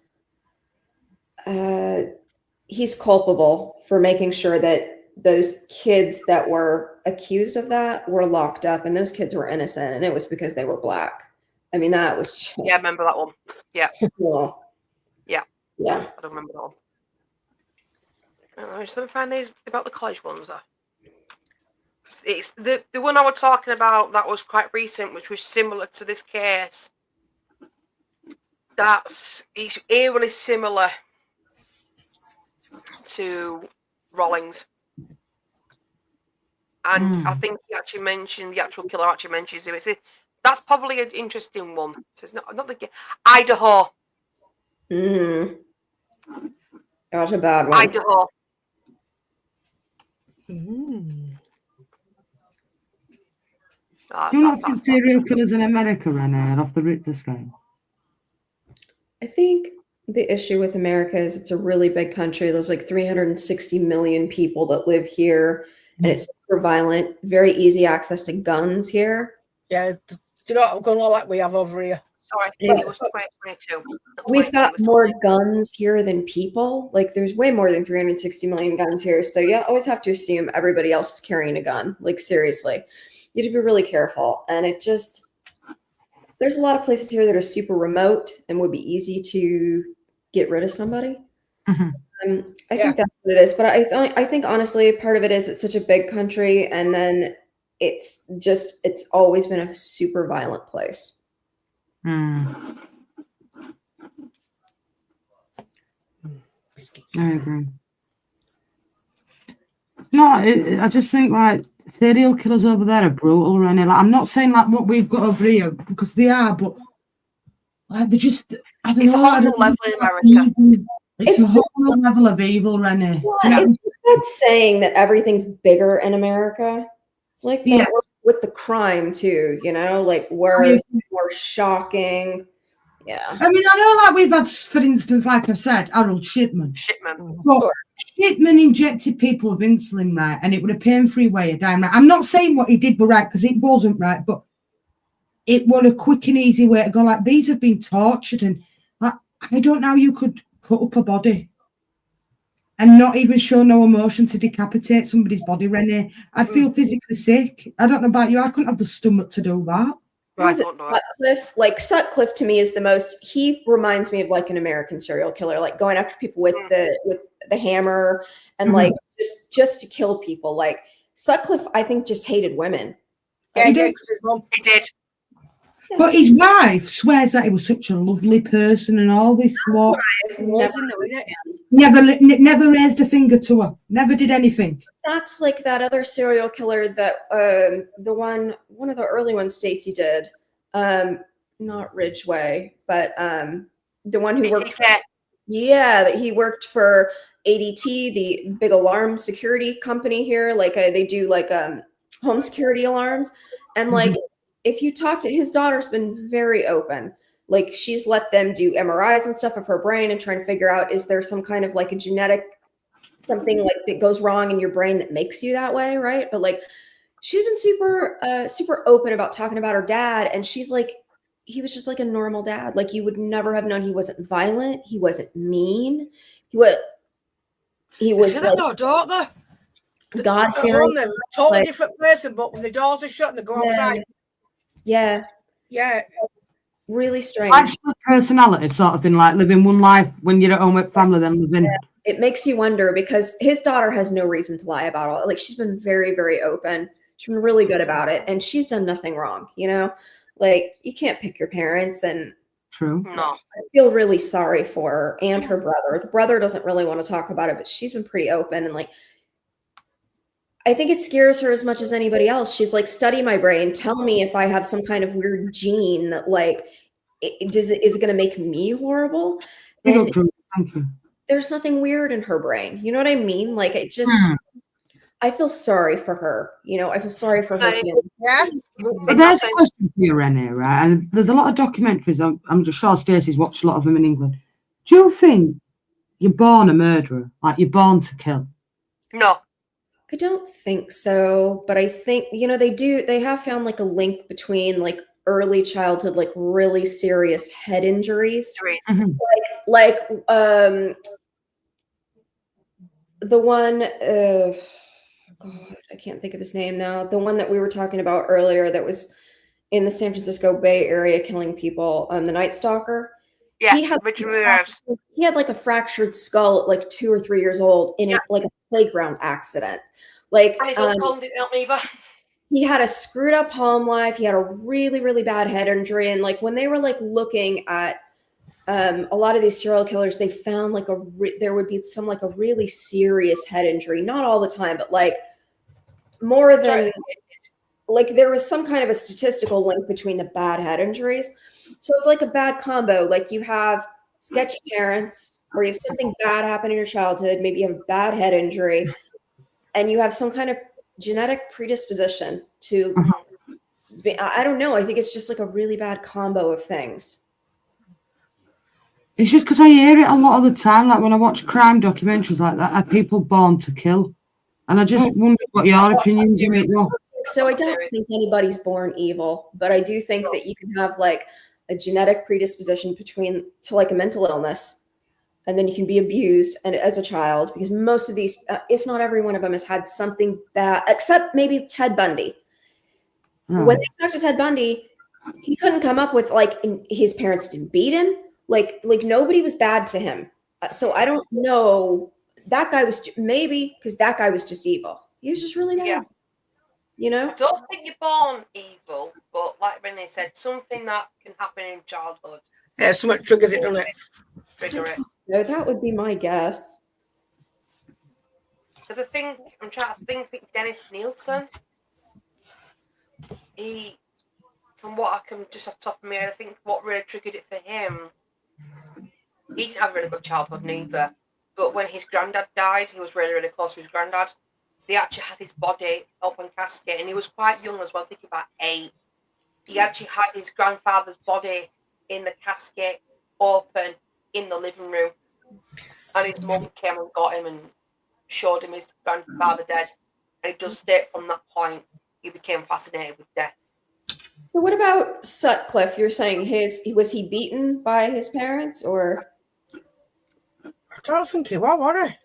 He's culpable for making sure that those kids that were accused of that were locked up, and those kids were innocent, and it was because they were Black. I mean, that was just, Yeah, I remember that one. Yeah. cool. Yeah. Yeah. I don't remember that one. Just let me find these about the college ones though. It's the one I was talking about that was quite recent, which was similar to this case. It's eerily similar to Rawlings. And I think he actually mentioned, the actual killer actually mentions it. That's probably an interesting one. So it's not the Idaho. Mm. That was a bad one. Idaho. Do you not think serial killers in America, Renee, are off the Richter scale? I think the issue with America is it's a really big country. There's like 360 million people that live here, and it's super violent. Very easy access to guns here. Yeah, do you know what gun law like we have over here? Sorry, it was 2022. We've got more guns here than people. Like, there's way more than 360 million guns here. So you always have to assume everybody else is carrying a gun. Like, seriously. You have to be really careful. And it just, there's a lot of places here that are super remote and would be easy to get rid of somebody. Mm-hmm. I think that's what it is. But I think, honestly, part of it is it's such a big country. And then it's always been a super violent place. I agree. No, I just think like serial killers over there are brutal, Rennie. Like, I'm not saying like what we've got over here because they are, but like they just I don't know. It's a whole new level in America. It's a whole new level of evil, Rennie. Yeah, it's not saying that everything's bigger in America. It's like that with the crime too, you know, like where it's more shocking. Yeah. I mean, I know, like we've had, for instance, like I've said, Harold Shipman. But Shipman injected people with insulin, right, and it was a pain-free way of dying. Right? I'm not saying what he did was right, because it wasn't right, but it was a quick and easy way to go. Like, these have been tortured, and like, I don't know how you could cut up a body and not even show no emotion to decapitate somebody's body, Renee. I'd feel physically sick. I don't know about you. I couldn't have the stomach to do that. Right, Sutcliffe, like Sutcliffe to me is the most, he reminds me of like an American serial killer, like going after people with the hammer and like just to kill people. Like Sutcliffe, I think just hated women. Yeah, he did. He did. But his wife swears that he was such a lovely person and all this lot. Never raised a finger to her. Never did anything. That's like that other serial killer that the one of the early ones Stacy did. Not Ridgeway, but the one who worked that he worked for ADT, the big alarm security company here. Like they do like home security alarms. And like if you talk to his daughter's been very open. Like she's let them do MRIs and stuff of her brain and trying to figure out, is there some kind of like a genetic something like that goes wrong in your brain that makes you that way, right? But like she's been super open about talking about her dad, and she's like, he was just like a normal dad. Like you would never have known he wasn't violent, he wasn't mean, he was like no daughter. God-fearing, totally different person, but when the doors are shut and they go outside. Yeah. Really strange. Actual personality sort of thing, like living one life when you're at home with family, then living. Yeah. It makes you wonder because his daughter has no reason to lie about all. Like she's been very, very open. She's been really good about it, and she's done nothing wrong. You know, like you can't pick your parents. And true. No, I feel really sorry for her and her brother. The brother doesn't really want to talk about it, but she's been pretty open and like. I think it scares her as much as anybody else. She's like, study my brain. Tell me if I have some kind of weird gene that like, is it going to make me horrible? And there's nothing weird in her brain. You know what I mean? Like it just, I feel sorry for her. You know, I feel sorry for her. Yeah. But there's a question for you, Renee, right? And there's a lot of documentaries. I'm just sure Stacey's watched a lot of them in England. Do you think you're born a murderer? Like you're born to kill? No. I don't think so, but I think, you know, they have found like a link between like early childhood, like really serious head injuries. Like the one, God, I can't think of his name now. The one that we were talking about earlier that was in the San Francisco Bay Area killing people, the Night Stalker. Yeah, He had Richard Ramirez. he had like a fractured skull at like 2 or 3 years old in Yeah. like a playground accident. Like And his uncle didn't help either. he had a screwed up home life. He had a really, really bad head injury. And like when they were like looking at a lot of these serial killers, they found like there would be some like a really serious head injury. Not all the time, but like more than like there was some kind of a statistical link between the bad head injuries. So it's like a bad combo. Like you have sketchy parents, or you have something bad happen in your childhood. Maybe you have a bad head injury, and you have some kind of genetic predisposition to I don't know. I think it's just like a really bad combo of things. It's just because I hear it a lot of the time, like when I watch crime documentaries like that, are people born to kill? And I just wonder what your opinions on it were. So I don't think anybody's born evil, but I do think that you can have like a genetic predisposition to like a mental illness, and then you can be abused and as a child, because most of these, if not every one of them, has had something bad, except maybe Ted Bundy. When they talked to Ted Bundy, he couldn't come up with like his parents didn't beat him. Like nobody was bad to him. So I don't know. That guy was maybe because that guy was just evil. He was just really bad. Yeah. You know? I don't think you're born evil, but like Renee said, something that can happen in childhood. Yeah, something triggers it, doesn't it? Trigger it. No, that would be my guess. Because I'm trying to think Dennis Nielsen. He, from what I can just off the top of my head, I think what really triggered it for him, he didn't have a really good childhood neither. But when his granddad died, he was really, really close to his granddad. They actually had his body open casket, and he was quite young as well, I think about 8. He actually had his grandfather's body in the casket open in the living room. And his mum came and got him and showed him his grandfather dead. And he just state from that point, he became fascinated with death. So what about Sutcliffe? You're saying was he beaten by his parents, or? I don't think he was he? I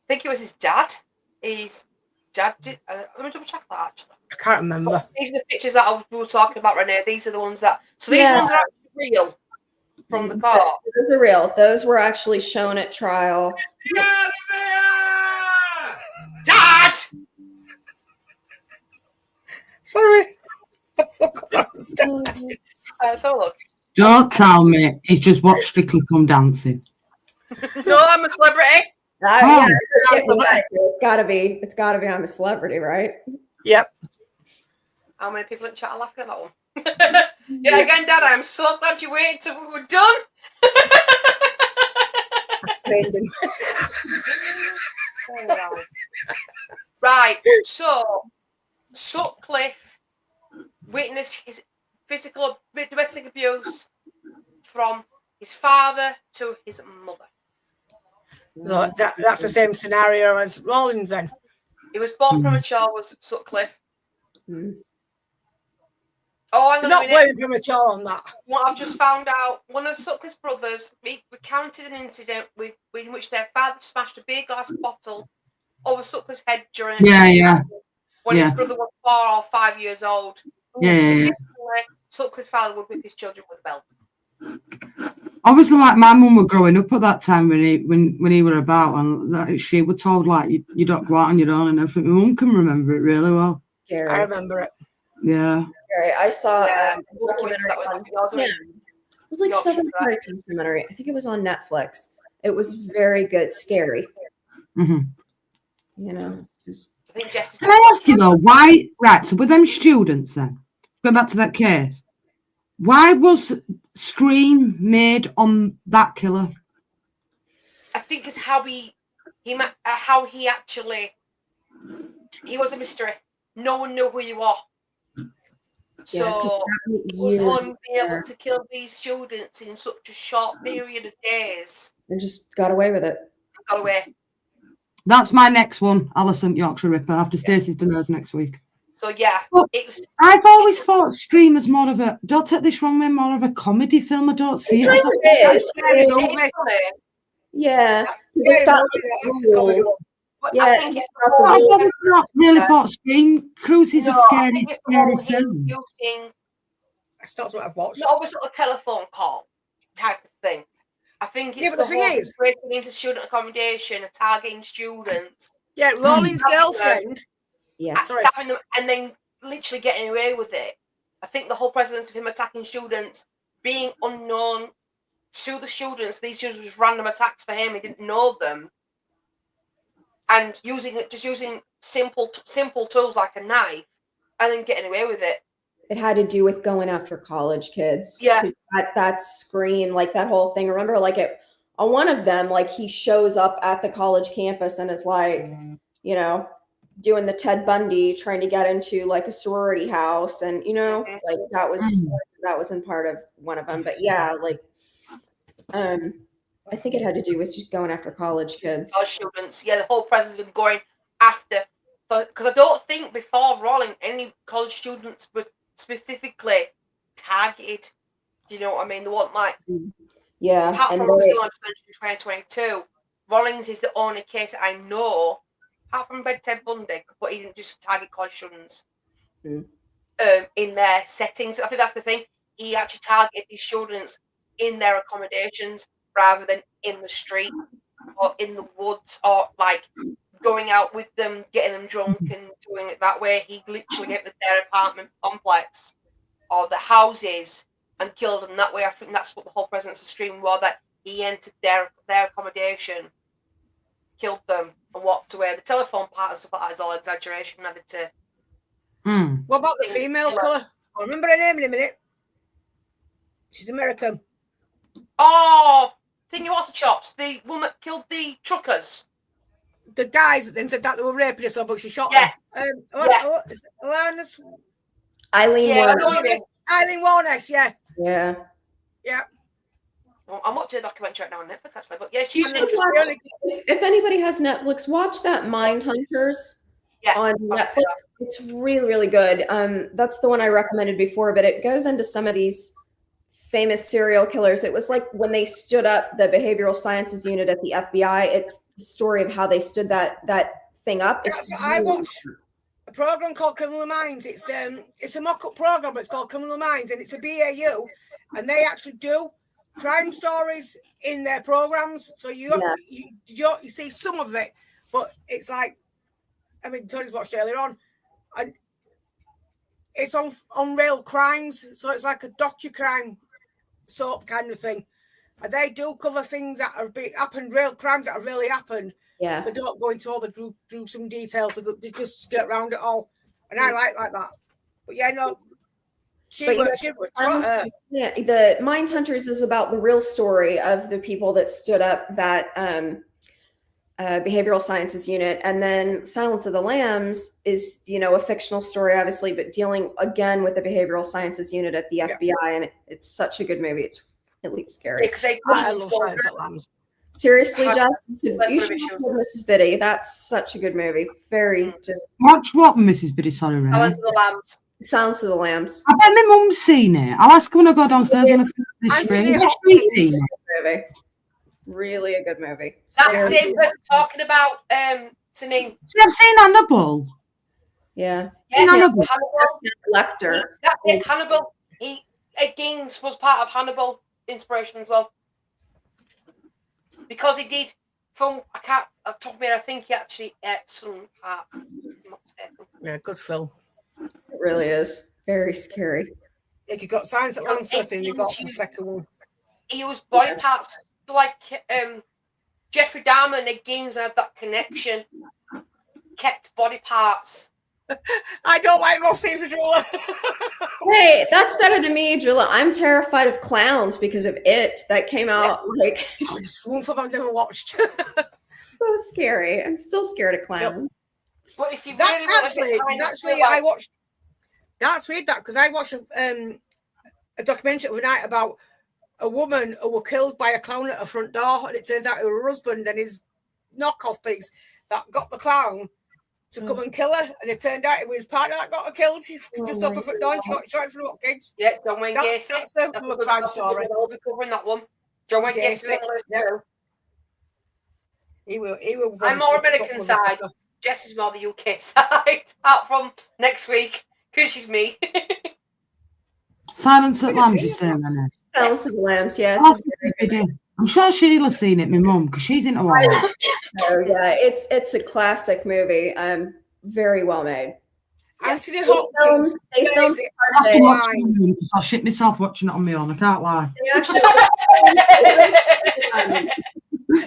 think it was his dad. His dad did. Let me double check that actually. I can't remember. These are the pictures that we were talking about, Renee. These are the ones that. So these ones are actually real from the car. Yes, those are real. Those were actually shown at trial. Dad! Sorry. So look. Don't tell me he's just watched Strictly Come Dancing. No, I'm a celebrity. Yeah, it's gotta be. It's gotta be. I'm a celebrity, right? Yep. How many people in chat are laughing at that one? Yeah, again, Dad, I'm so glad you waited till we were done. Right, so Sutcliffe witnessed his physical domestic abuse from his father to his mother. So that's the same scenario as Rawlins then. He was born premature, was Sutcliffe. Mm. Oh, You're not blaming premature on that. What I've just found out, one of Sutcliffe's brothers recounted an incident in which their father smashed a beer glass bottle over Sutcliffe's head during when his brother was 4 or 5 years old. Sutcliffe's father would whip his children with a belt. Obviously, like my mum were growing up at that time when he were about, and that she were told like you don't go out on your own and everything. My mum can remember it really well. Scary. I remember it. Yeah. Scary. I saw Yeah, a documentary it was like some documentary. I think it was on Netflix. It was very good, scary. Mm-hmm. You know, just. Can I ask you though, why? Right, so with them students, then going back to that case, why was Scream made on that killer? I think it's how he actually, he was a mystery. No one knew who you are. So was on being able to kill these students in such a short period of days. And just got away with it. Got away. That's my next one, Alison, Yorkshire Ripper, after Stacey's done hers next week. So yeah, I've always thought Scream as more of a, don't take this wrong way, more of a comedy film. I don't see it. Yeah. It's got rules. But Yeah, I it's think it's about the the whole. I've not really thought Scream Cruise is a No, I scary, think it's the scary whole him film. using That's not what I've watched. not always sort of telephone call type of thing. I think it's Yeah, but the the thing whole is- breaking into student accommodation, targeting students, Yeah, Rolling's girlfriend. Yeah. Sorry. stabbing them, and then literally getting away with it. I think the whole presence of him attacking students, being unknown to the students, these students were just random attacks for him. He didn't know them, and using simple tools like a knife, and then getting away with it. It had to do with going after college kids. Yeah. 'Cause that Scream, like that whole thing. Remember, like on one of them, like he shows up at the college campus and is like, you know, doing the Ted Bundy, trying to get into like a sorority house, and like that was in part of one of them. But yeah, like, I think it had to do with just going after college kids. College students, yeah, the whole presence of him going after, because I don't think before Rowling any college students were specifically targeted. Do you know what I mean? They weren't like, Yeah, apart and from the one in 2022, Rawlings is the only case that I know, apart from Ted Bundy, but he didn't just target college students in their settings. I think that's the thing. He actually targeted these students in their accommodations rather than in the street or in the woods or like going out with them, getting them drunk and doing it that way. He literally went to their apartment complex or the houses and killed them that way. I think that's what the whole presence of Scream was, that he entered their accommodation, killed them, and walked away. The telephone part and stuff like that is all exaggeration added to. What about the female killer? I'll remember her name in a minute. She's American. Oh, thingy what's the chops? The woman that killed the truckers. The guys that then said that they were raping us, but she shot Yeah. them. Eileen Warnes. Eileen Warnes, yeah. Yeah. Yeah. Well, I'm watching a documentary right now on Netflix actually, but yeah, she's You should watch- if anybody has Netflix, watch that Mindhunters on Netflix. It's really, really good. That's the one I recommended before, but it goes into some of these famous serial killers. It was like when they stood up the behavioral sciences unit at the FBI. It's the story of how they stood that thing up. I watched a program called Criminal Minds. It's a mock-up program, but it's called Criminal Minds, and it's a BAU, and they actually do crime stories in their programs. So you see some of it, but it's like, I mean, Tony's watched earlier on, and it's on real crimes. So it's like a docu-crime soap kind of thing. And they do cover things that have happened, real crimes that have really happened. Yeah. They don't go into all the gruesome details. They just skirt around it all. And I like that. But yeah, no. She was yeah, the Mindhunters is about the real story of the people that stood up that behavioral sciences unit. And then Silence of the Lambs is, a fictional story, obviously, but dealing again with the behavioral sciences unit at the FBI. And it's such a good movie. It's really scary. I love Silence of the Lambs. Seriously, Jess, you should watch Mrs. Biddy. That's such a good movie. Very just watch what, Mrs. Biddy? Sorry, Ray. Silence of the Lambs. Silence of the Lambs. I bet my mum's seen it. I'll ask her when I go downstairs when I finish this string. Has she seen it? Movie. Really a good movie. That's the same person talking about Janine. See, I've seen Hannibal. Yeah. Hannibal. Lecter. That's it. Hannibal. Gaines was part of Hannibal inspiration as well. Because he did I think he actually ate some parts. Yeah, good film. It really is. Very scary. Like you got Silence of the Lambs first and you got the second one. He used body parts like Jeffrey Dahmer and Ed Gein had that connection. Kept body parts. I don't like most things with Drula. Hey, that's better than me, Drula. I'm terrified of clowns because of It. That came out like it's one film I've never watched. So scary. I'm still scared of clowns. But if you That's weird because I watched a documentary overnight about a woman who was killed by a clown at her front door, and it turns out it was her husband and his knockoff piece that got the clown to come and kill her, and it turned out it was his partner that got her killed. She just opened the door and she got shot for what kids. Yeah, John Wayne Gacy. That's the crime story. We'll be covering that one. John Wayne Gacy. Yeah. He will. He will. I'm more American side. Jess is more the UK side. Out from next week, because she's me. Silence at Lambs, you say, Renee? Silence of the Lambs, yeah. I'll have to video. I'm sure Sheila's seen it, my mum, because she's into all that. Oh yeah, it's a classic movie. Very well made. Anthony They Hopkins. filmed I part of can it. watch it on my own because I'll shit myself watching it on my own. I can't lie. They actually,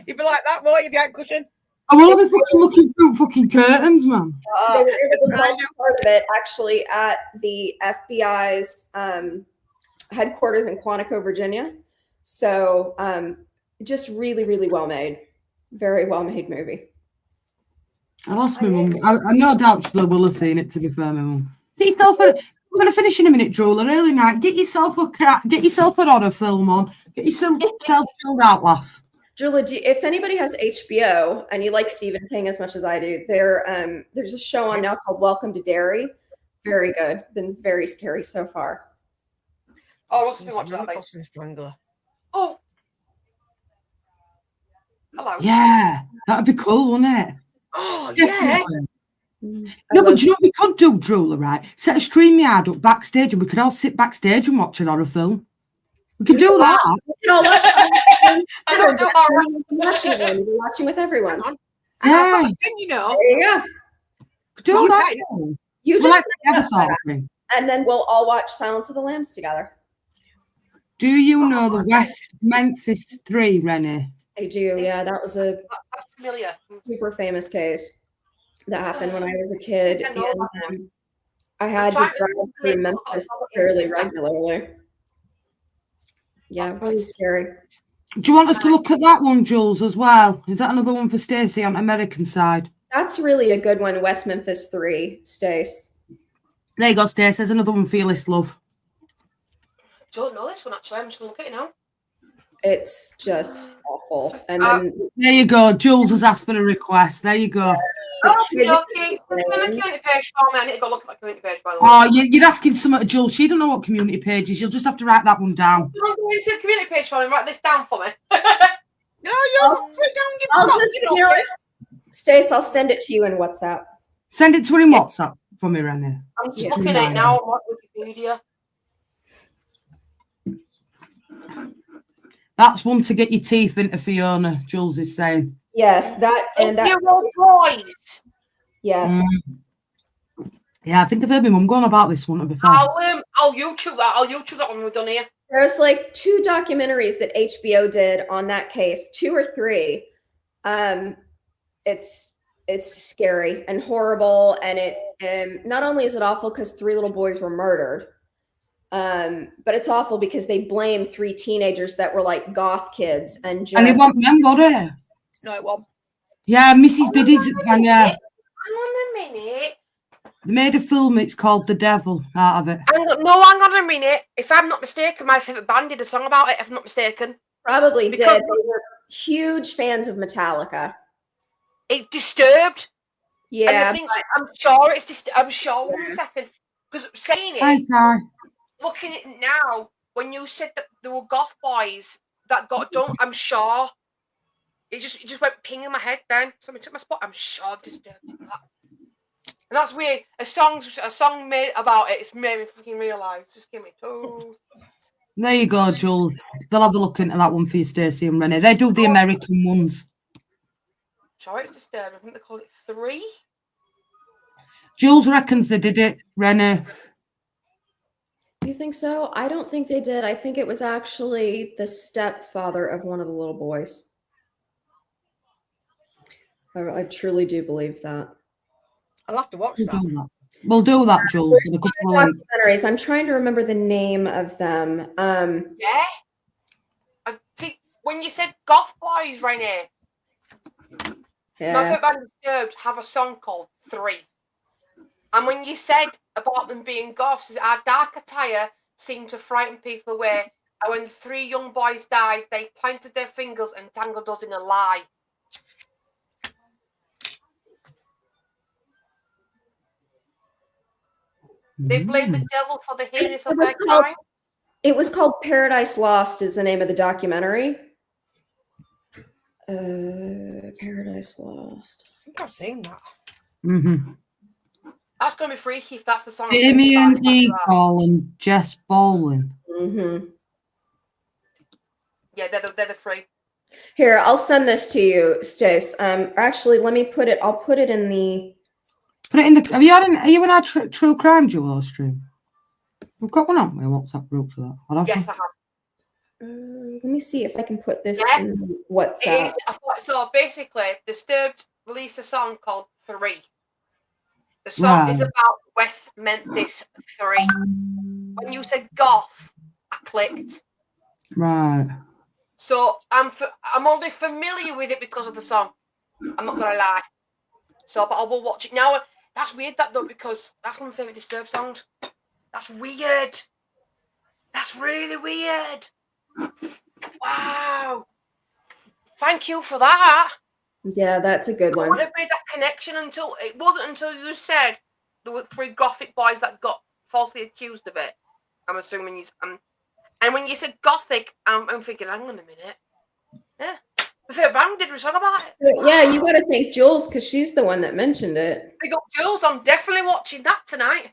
You'd be like that, won't you, behind cushion? I will be fucking looking through fucking curtains, man. they were able to film part of it actually at the FBI's headquarters in Quantico, Virginia. So just really, really well made. Very well made movie. I lost my mum. I no doubt she will have seen it, to be fair, my mum. Get yourself a, we're going to finish in a minute, Drew. A early night. Get yourself a horror film on. Get yourself chilled out, lass. Julia, if anybody has HBO and you like Stephen King as much as I do, there's a show on now called Welcome to Derry. Very good. Been very scary so far. Oh, what's been watching that thing? Strangler. Oh. Hello. Yeah, that'd be cool, wouldn't it? Oh, yeah. Definitely. No, but do you know what we could do, Drula, right? Set a StreamYard up backstage and we could all sit backstage and watch an horror film. We could do that. We can all watch I don't do horror. We're watching with everyone. Yeah. You know. There you go. Could do Well, that. You Well, just like the episode thing. and then we'll all watch Silence of the Lambs together. Do you know the West Memphis 3, Rennie? I do, yeah. That was a That's familiar. super famous case that happened when I was a kid, I know that and I had to drive through Memphis fairly regularly. Yeah, really scary. Do you want us to look at that one, Jules, as well? Is that another one for Stacey on American side? That's really a good one. West Memphis 3, Stace. There you go, Stacey. There's another one for your list, love. Don't know this one actually. I'm just gonna look at it now. It's just awful. And then There you go. Jules has asked for a request. There you go. Oh, okay. The community page for me. I need to go look at my community page, by the way. Oh, you're asking something to Jules. She don't know what community page is. You'll just have to write that one down. Don't go into the community page for me. Write this down for me. No, I'll just, you know what, Stace, I'll send it to you in WhatsApp. Send it to her in WhatsApp for me, Rennie. I'm just looking at it now on Wikipedia. That's one to get your teeth into, Fiona, Jules is saying. Yes, that and that. Boys. Yes. Yeah, I think I've heard my mum going about this one before. I'll YouTube that. I'll YouTube that when we're done here. There's like 2 documentaries that HBO did on that case, 2 or 3. It's scary and horrible, and it not only is it awful because 3 little boys were murdered, but it's awful because they blame 3 teenagers that were like goth kids and just. And it won't remember, it? No, it won't. Yeah, Mrs. Biddy's and yeah. Hang on a minute. They made a film. It's called The Devil out of it. Hang on a minute. If I'm not mistaken, my favourite band did a song about it. If I'm not mistaken, Probably Because- did. They were huge fans of Metallica. it's Disturbed. Yeah, And I think, I'm sure it's just. I'm sure. 1 second, because saying Hi, it, sorry. looking at it now, when you said that there were goth boys that got done, I'm sure it just went ping in my head. Then somebody took my spot. I'm sure Disturbed did that. And that's weird. A song made about it. It's made me fucking realise. Just give me 2. There you go, Jules. They'll have a look into that one for you, Stacey and Rennie. They do the American ones. Sure, it's Disturbed. I think they call it 3. Jules reckons they did it, Rennie. you think so? I don't think they did. I think it was actually the stepfather of one of the little boys. I truly do believe that. I'll have to watch that. We'll do that, Jules. In a There's couple 2 of weeks. documentaries. I'm trying to remember the name of them. Yeah. I think when you said goth boys, Rainier, my Yeah. favourite band Disturbed have a song called 3. And when you said about them being goths, our dark attire seemed to frighten people away. And when the 3 young boys died, they planted their fingers and tangled us in a lie. They blamed the devil for the heinous of their crime. It was called Paradise Lost is the name of the documentary. Paradise Lost. I think I've seen that. Mm-hmm. That's going to be freaky if that's the song I'm thinking Damien about. Is that right? Eagle and Jess Baldwin. Mm-hmm. Yeah, they're the three. Here, I'll send this to you, Stace. Actually, let me put it. I'll put it in the. Put it in the. Are you in our true crime duo stream? We've got one on my WhatsApp group for that. Yes, I have. Let me see if I can put this Yeah. in WhatsApp. So basically, Disturbed released a song called 3. The song is Right. about West Memphis 3. When you said goth, I clicked. Right. So I'm only familiar with it because of the song. I'm not gonna lie. So, but I will watch it now. That's weird, that though, because that's one of my favorite Disturbed songs. That's weird. That's really weird. Wow. Thank you for that. Yeah, that's a good I one. would have made that connection until it wasn't until you said there were 3 gothic boys that got falsely accused of it. I'm assuming you. And when you said gothic, I'm thinking, hang on a minute. Yeah, the favorite band did a song about it. So, yeah, you got to thank Jules because she's the one that mentioned it. Big up Jules. I'm definitely watching that tonight.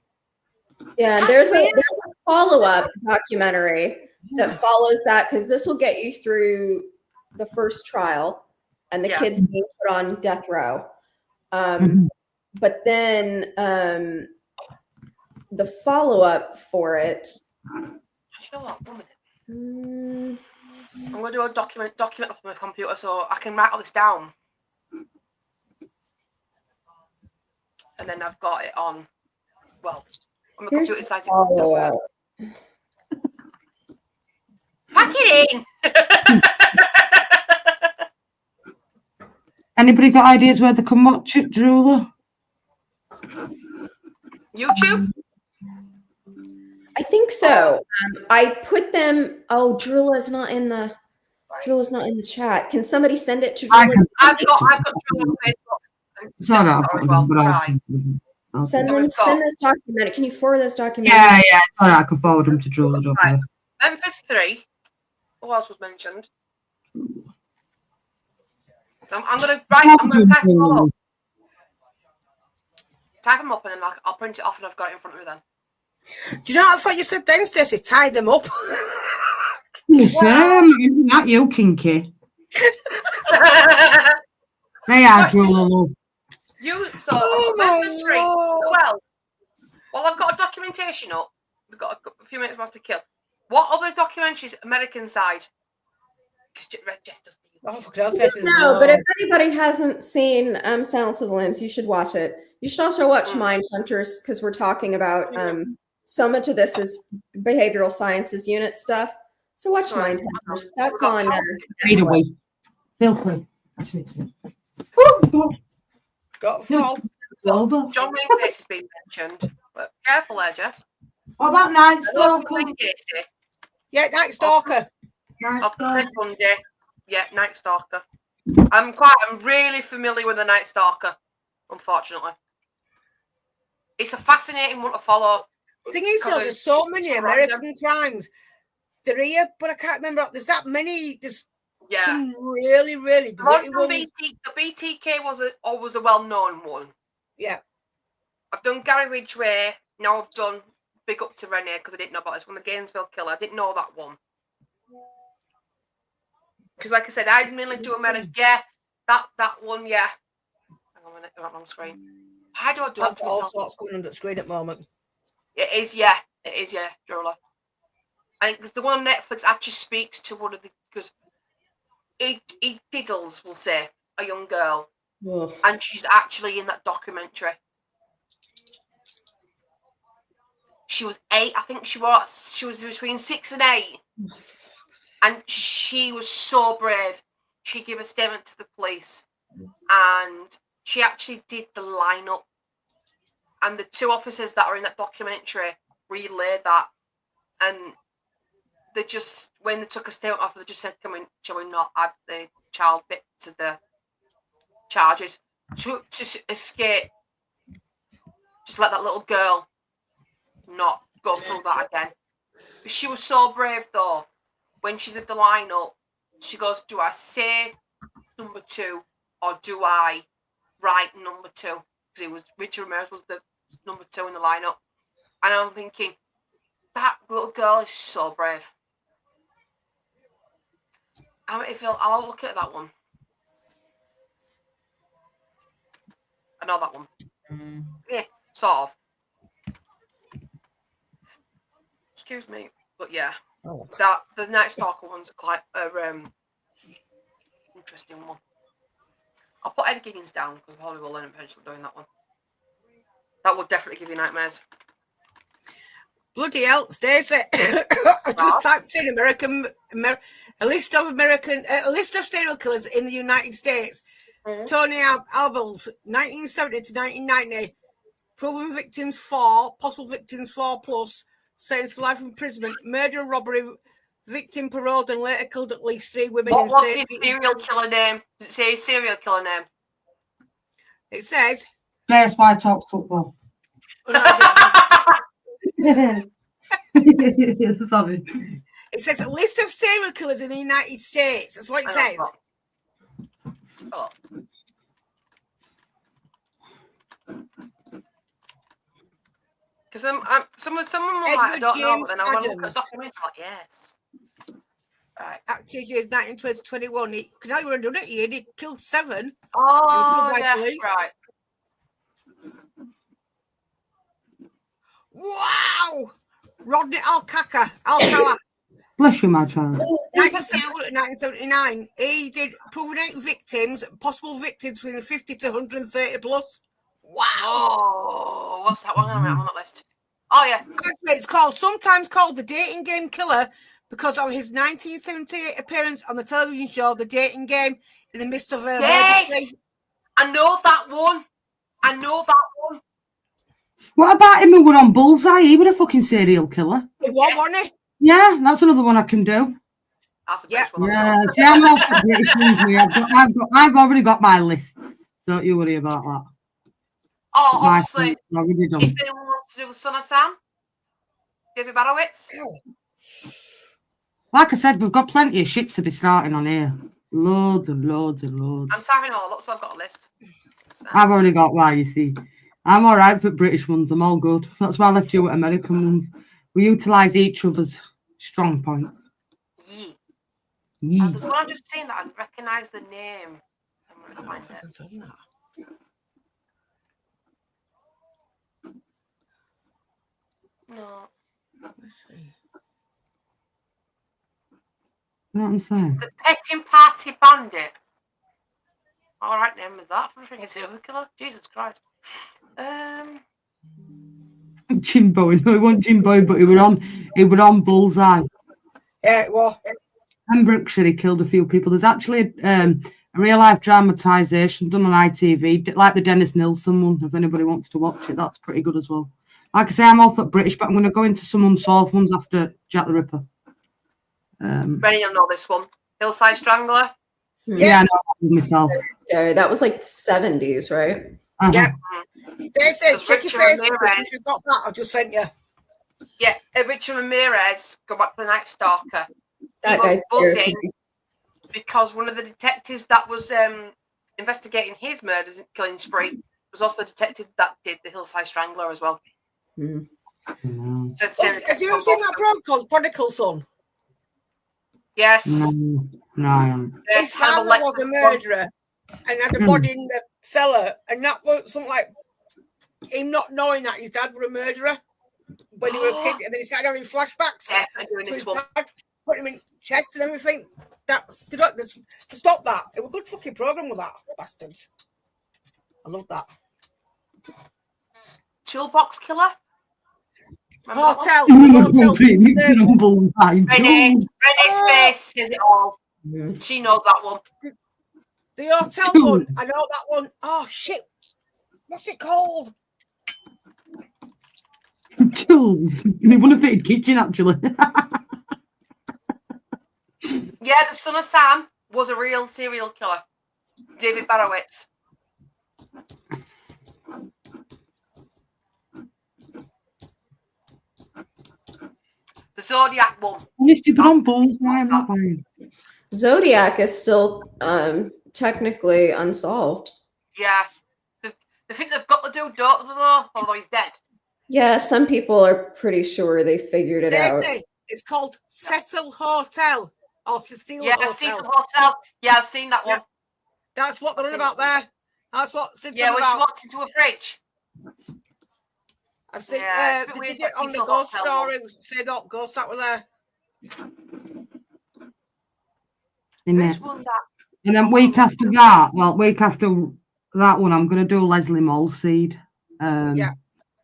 Yeah, and That's there's weird. a follow-up documentary that follows that because this will get you through the first trial and the Yeah. kids being put on death row. Mhm. But then the follow-up for it. You know what? 1 minute. I'm gonna do a document off my computer so I can write all this down. And then I've got it on. Well, on my Here's computer the size. follow-up. Pack it in. Anybody got ideas where they can watch it, Drula? YouTube. I think so. I put them. Oh, Drula's not in the. Drula's not in the chat. Can somebody send it to I Drula? can. I've got Drula on Facebook. It's all right. As well. Right. Send So them. we've got- Send those documents. Can you forward those documents? Yeah, it's all right. I can forward them to Drula. Don't Right. worry. Memphis 3. Who else was mentioned? I'm gonna write. I'm gonna type them all up. Type them up and then I'll print it off and I've got it in front of me then. Do you know what you said then, Stacey? Tie them up. Listen, not you, Kinky. They are, Drula, love. So Memphis 3. Who else? Well, I've got a documentation up. We've got a few minutes left to kill. What other documentaries? American side. Because Jess doesn't. Oh, fucking hell, Stacey. No, but if anybody hasn't seen Silence of the Lambs, you should watch it. You should also watch Mindhunters because we're talking about so much of this is behavioral sciences unit stuff. So watch Mindhunters. That's on. Read away. Feel free. Actually, Got fall. John Wayne's face has been mentioned, but careful there, Jess. What about Night Stalker? Yeah, Night Stalker. Ted Bundy. Yeah, Night Stalker. I'm really familiar with the Night Stalker, unfortunately. It's a fascinating one to follow. The thing is, there's so many American crimes. They're here, but I can't remember. There's that many. There's some really, really gritty ones. The BTK was always a well-known one. Yeah. I've done Gary Ridgway. Now I've done Big Up to Renee because I didn't know about this one. The Gainesville Killer. I didn't know that one. Because, like I said, I mainly do America. Yeah, that one. Yeah. Hang on a minute, I'm on screen. How do I do That's it? all sorts going on the screen at the moment. It is, yeah, Drola. I think because the one on Netflix actually speaks to one of the because he diddles, we'll say, a young girl, and she's actually in that documentary. She was 8, I think she was between 6 and 8. And she was so brave. She gave a statement to the police. And she actually did the lineup. And the 2 officers that are in that documentary relayed that. And they just, when they took a statement off, they just said, shall we not add the child bit to the charges? To escape. Just let that little girl not go through that again. But she was so brave, though. When she did the lineup, she goes, do I say number 2, or do I write number 2? Because Richard Ramirez was the number 2 in the lineup, and I'm thinking that little girl is so brave. I'll look at that one. I know that one. Yeah, sort of. Excuse me, but yeah, the Night Stalker one's quite interesting one. I'll put Eddie Giggins down because I probably will end up eventually doing that one. That would definitely give you nightmares. Bloody hell, Stacey! I just typed in a list of serial killers in the United States. Tony Abels, 1970 to 1990, proven victims 4, possible victims 4+, sentenced to life imprisonment, murder, robbery, victim paroled and later killed at least 3 women. What was his serial killer name? Does it say his serial killer name? It says JSY Talks Football. Sorry. It says a list of serial killers in the United States. That's what it says. Oh. Because some of them I don't know, but then I want to look at documents like, yes. Right. Actually, years 1920 to 21. He could not even done it. He killed 7. Oh, yeah, right. Wow! Rodney Alcala. Bless you, my child. 1979. He did proven 8 victims, possible victims within 50 to 130 plus. Wow! Oh, what's that one? I'm on that list. Oh yeah, it's sometimes called the Dating Game Killer because of his 1978 appearance on the television show The Dating Game in the midst of a murder spree. I know that one. What about him who were on Bullseye? He was a fucking serial killer. He was, wasn't he? Yeah, that's another one I can do. That's a British one. Yeah, see, I'm also British ones here. I've already got my list. Don't you worry about that. Oh, obviously, if anyone wants to do the Son of Sam, David Barowitz. Like I said, we've got plenty of shit to be starting on here. Loads and loads and loads. I'm typing all up, so I've got a list. I've already got one, you see. I'm all right with British ones. I'm all good. That's why I left you with American ones. We utilise each other's strong points. Yeah. There's one I've just seen that I recognise the name. I'm going to find it. No. Let's see. You know what I'm saying? The Petting Party Bandit. All right, name is that. I'm thinking serial killer. Jesus Christ. Jimbo, no, he wasn't Jimbo, but he were on Bullseye. Yeah, well, Pembrokeshire, he killed a few people. There's actually a real life dramatisation done on ITV, like the Dennis Nilsson one. If anybody wants to watch it, that's pretty good as well. Like I say, I'm all for British, but I'm going to go into some unsolved ones after Jack the Ripper. Benny, you'll know this one. Hillside Strangler. Yeah, I know that myself. That was like the 70s, right? Uh-huh. Yeah. They said, check your Facebook. If you've got that, I've just sent you. Yeah, Richard Ramirez, go back to the Night Stalker. That guy's buzzing because one of the detectives that was investigating his murders and killing spree was also the detective that did the Hillside Strangler as well. Mm. So have you ever seen that program called Prodigal Son? Yes. No, I haven't. His father was a murderer and had a body in the cellar, and that was something like him not knowing that his dad was a murderer when he was a kid, and then he started having flashbacks. Yeah, I'm doing this one. Put him in chest and everything. Stop that. It was a good fucking program with that, bastards. I love that. Toolbox Killer. Hotel. Rennie's face says it all. She knows that one. The hotel one. I know that one. Oh shit. What's it called? Tools. We want a fitted kitchen, actually. Yeah, the Son of Sam was a real serial killer. David Barowitz. The Zodiac one. I used to put on Bullseye. I'm not worried. Zodiac is still technically unsolved. Yeah. They think they've got the dude, don't they, though? Although he's dead. Yeah, some people are pretty sure they figured it out. Stacey, it's called Cecil Hotel or Cecile Yeah, Hotel. Cecil Hotel. Yeah, I've seen that one. Yeah. That's what they're on about there. That's what Sid's Yeah, on when she about. walked into a fridge. I've seen Yeah, it's a bit they weird did it what on the Cecil ghost Hotel story. Say that ghost that were there. In Which it. one that? And then week after that one, I'm going to do Leslie Molseed. Yeah.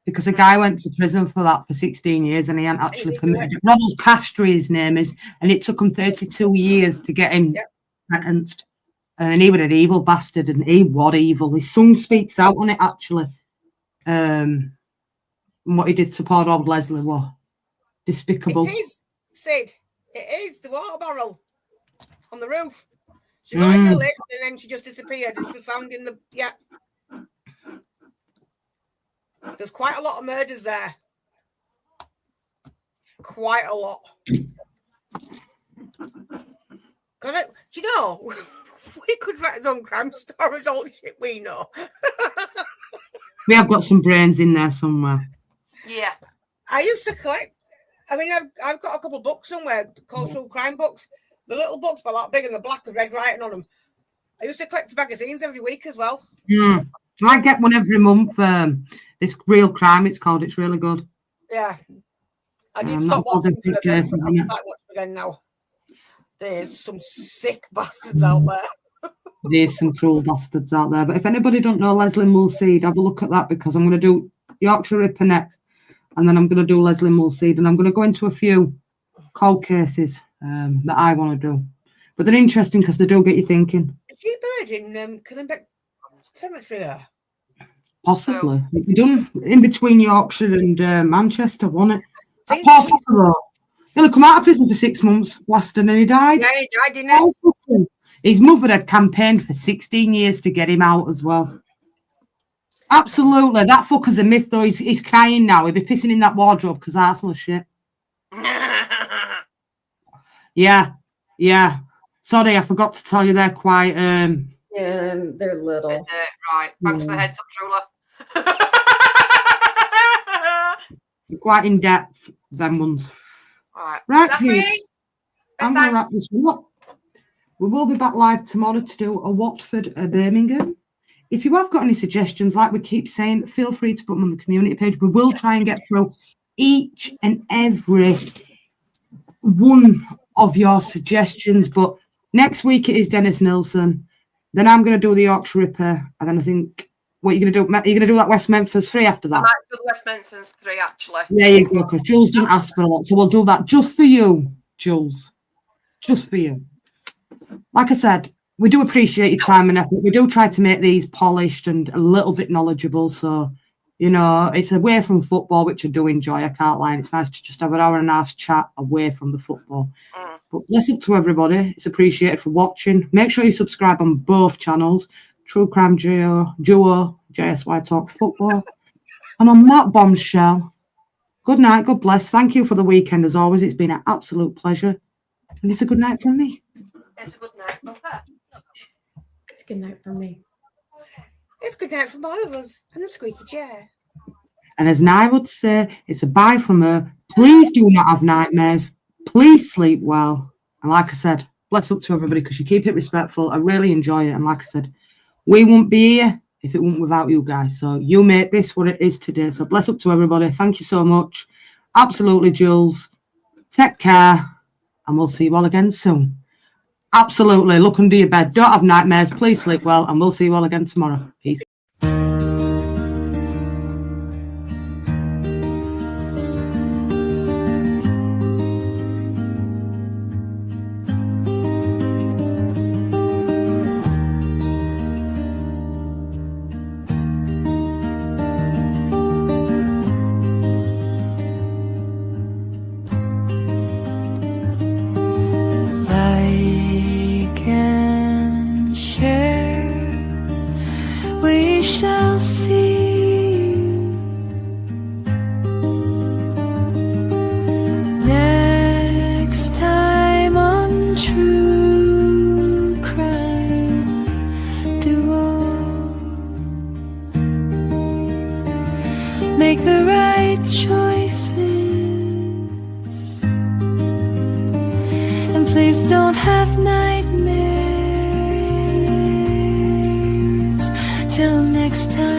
Because a guy went to prison for that for 16 years and he hadn't actually didn't do committed it. Ronald Castry, his name is, and it took him 32 years to get him sentenced. And he was an evil bastard, and he was evil. His son speaks out on it, actually. And what he did to poor old Leslie was despicable. It is, Sid. It is the water barrel on the roof. She got in the lift and then she just disappeared and she was found in the There's quite a lot of murders there. Quite a lot. Do you know, we could write his own crime stories, all the shit we know. We have got some brains in there somewhere. Yeah. I used to collect, I've got a couple of books somewhere called True Crime books. The little books, but that big and the black with red writing on them. I used to collect magazines every week as well. I get one every month. This Real Crime, it's called. It's really good. Yeah. I did stop watching for a bit. I'm back watching again now. There's some sick bastards out there. There's some cruel bastards out there. But if anybody don't know Leslie Mulseed, have a look at that, because I'm going to do Yorkshire Ripper next. And then I'm going to do Leslie Mulseed. And I'm going to go into a few cold cases that I want to do. But they're interesting because they do get you thinking. Is she buried in Killenbeck Cemetery there? Possibly. It'd be done in between Yorkshire and Manchester, wasn't it? He'll come out of prison for 6 months, Weston, and he died. Yeah, he died, didn't he? His mother had campaigned for 16 years to get him out as well. Absolutely. That fucker's a myth, though. He's crying now. He'll be pissing in that wardrobe because Arsenal shit. Yeah. Sorry, I forgot to tell you they're quite... Yeah, they're little. Is it? Right. Thanks for the heads up, Trula. quite in depth, them ones. Right, kids. I'm going to wrap this one up. We will be back live tomorrow to do a Watford, a Birmingham. If you have got any suggestions, like we keep saying, feel free to put them on the community page. We will try and get through each and every one of your suggestions. But next week it is Dennis Nilsson. Then I'm going to do the Yorkshire Ripper. And then I think, what are you going to do? Are you going to do that West Memphis 3 after that? I might do the West Memphis 3, actually. There you go, because Jules didn't ask for a lot. So we'll do that just for you, Jules. Just for you. Like I said, we do appreciate your time and effort. We do try to make these polished and a little bit knowledgeable. So, you know, it's away from football, which I do enjoy. I can't lie. It's nice to just have an hour and a half chat away from the football. But bless up to everybody. It's appreciated for watching. Make sure you subscribe on both channels. True Crime Duo, JSY Talks Football. And on that bombshell, good night, God bless. Thank you for the weekend as always. It's been an absolute pleasure. And it's a good night from me. It's a good night from her. It's good night from me. It's good night from all of us and the squeaky chair. And as Nye would say, it's a bye from her. Please do not have nightmares. Please sleep well. And like I said, bless up to everybody because you keep it respectful. I really enjoy it. And like I said, we wouldn't be here if it weren't without you guys. So you make this what it is today. So bless up to everybody. Thank you so much. Absolutely, Jules. Take care. And we'll see you all again soon. Absolutely. Look under your bed. Don't have nightmares. Please sleep well. And we'll see you all again tomorrow. Peace. Like and share. We Please don't have nightmares. Till next time.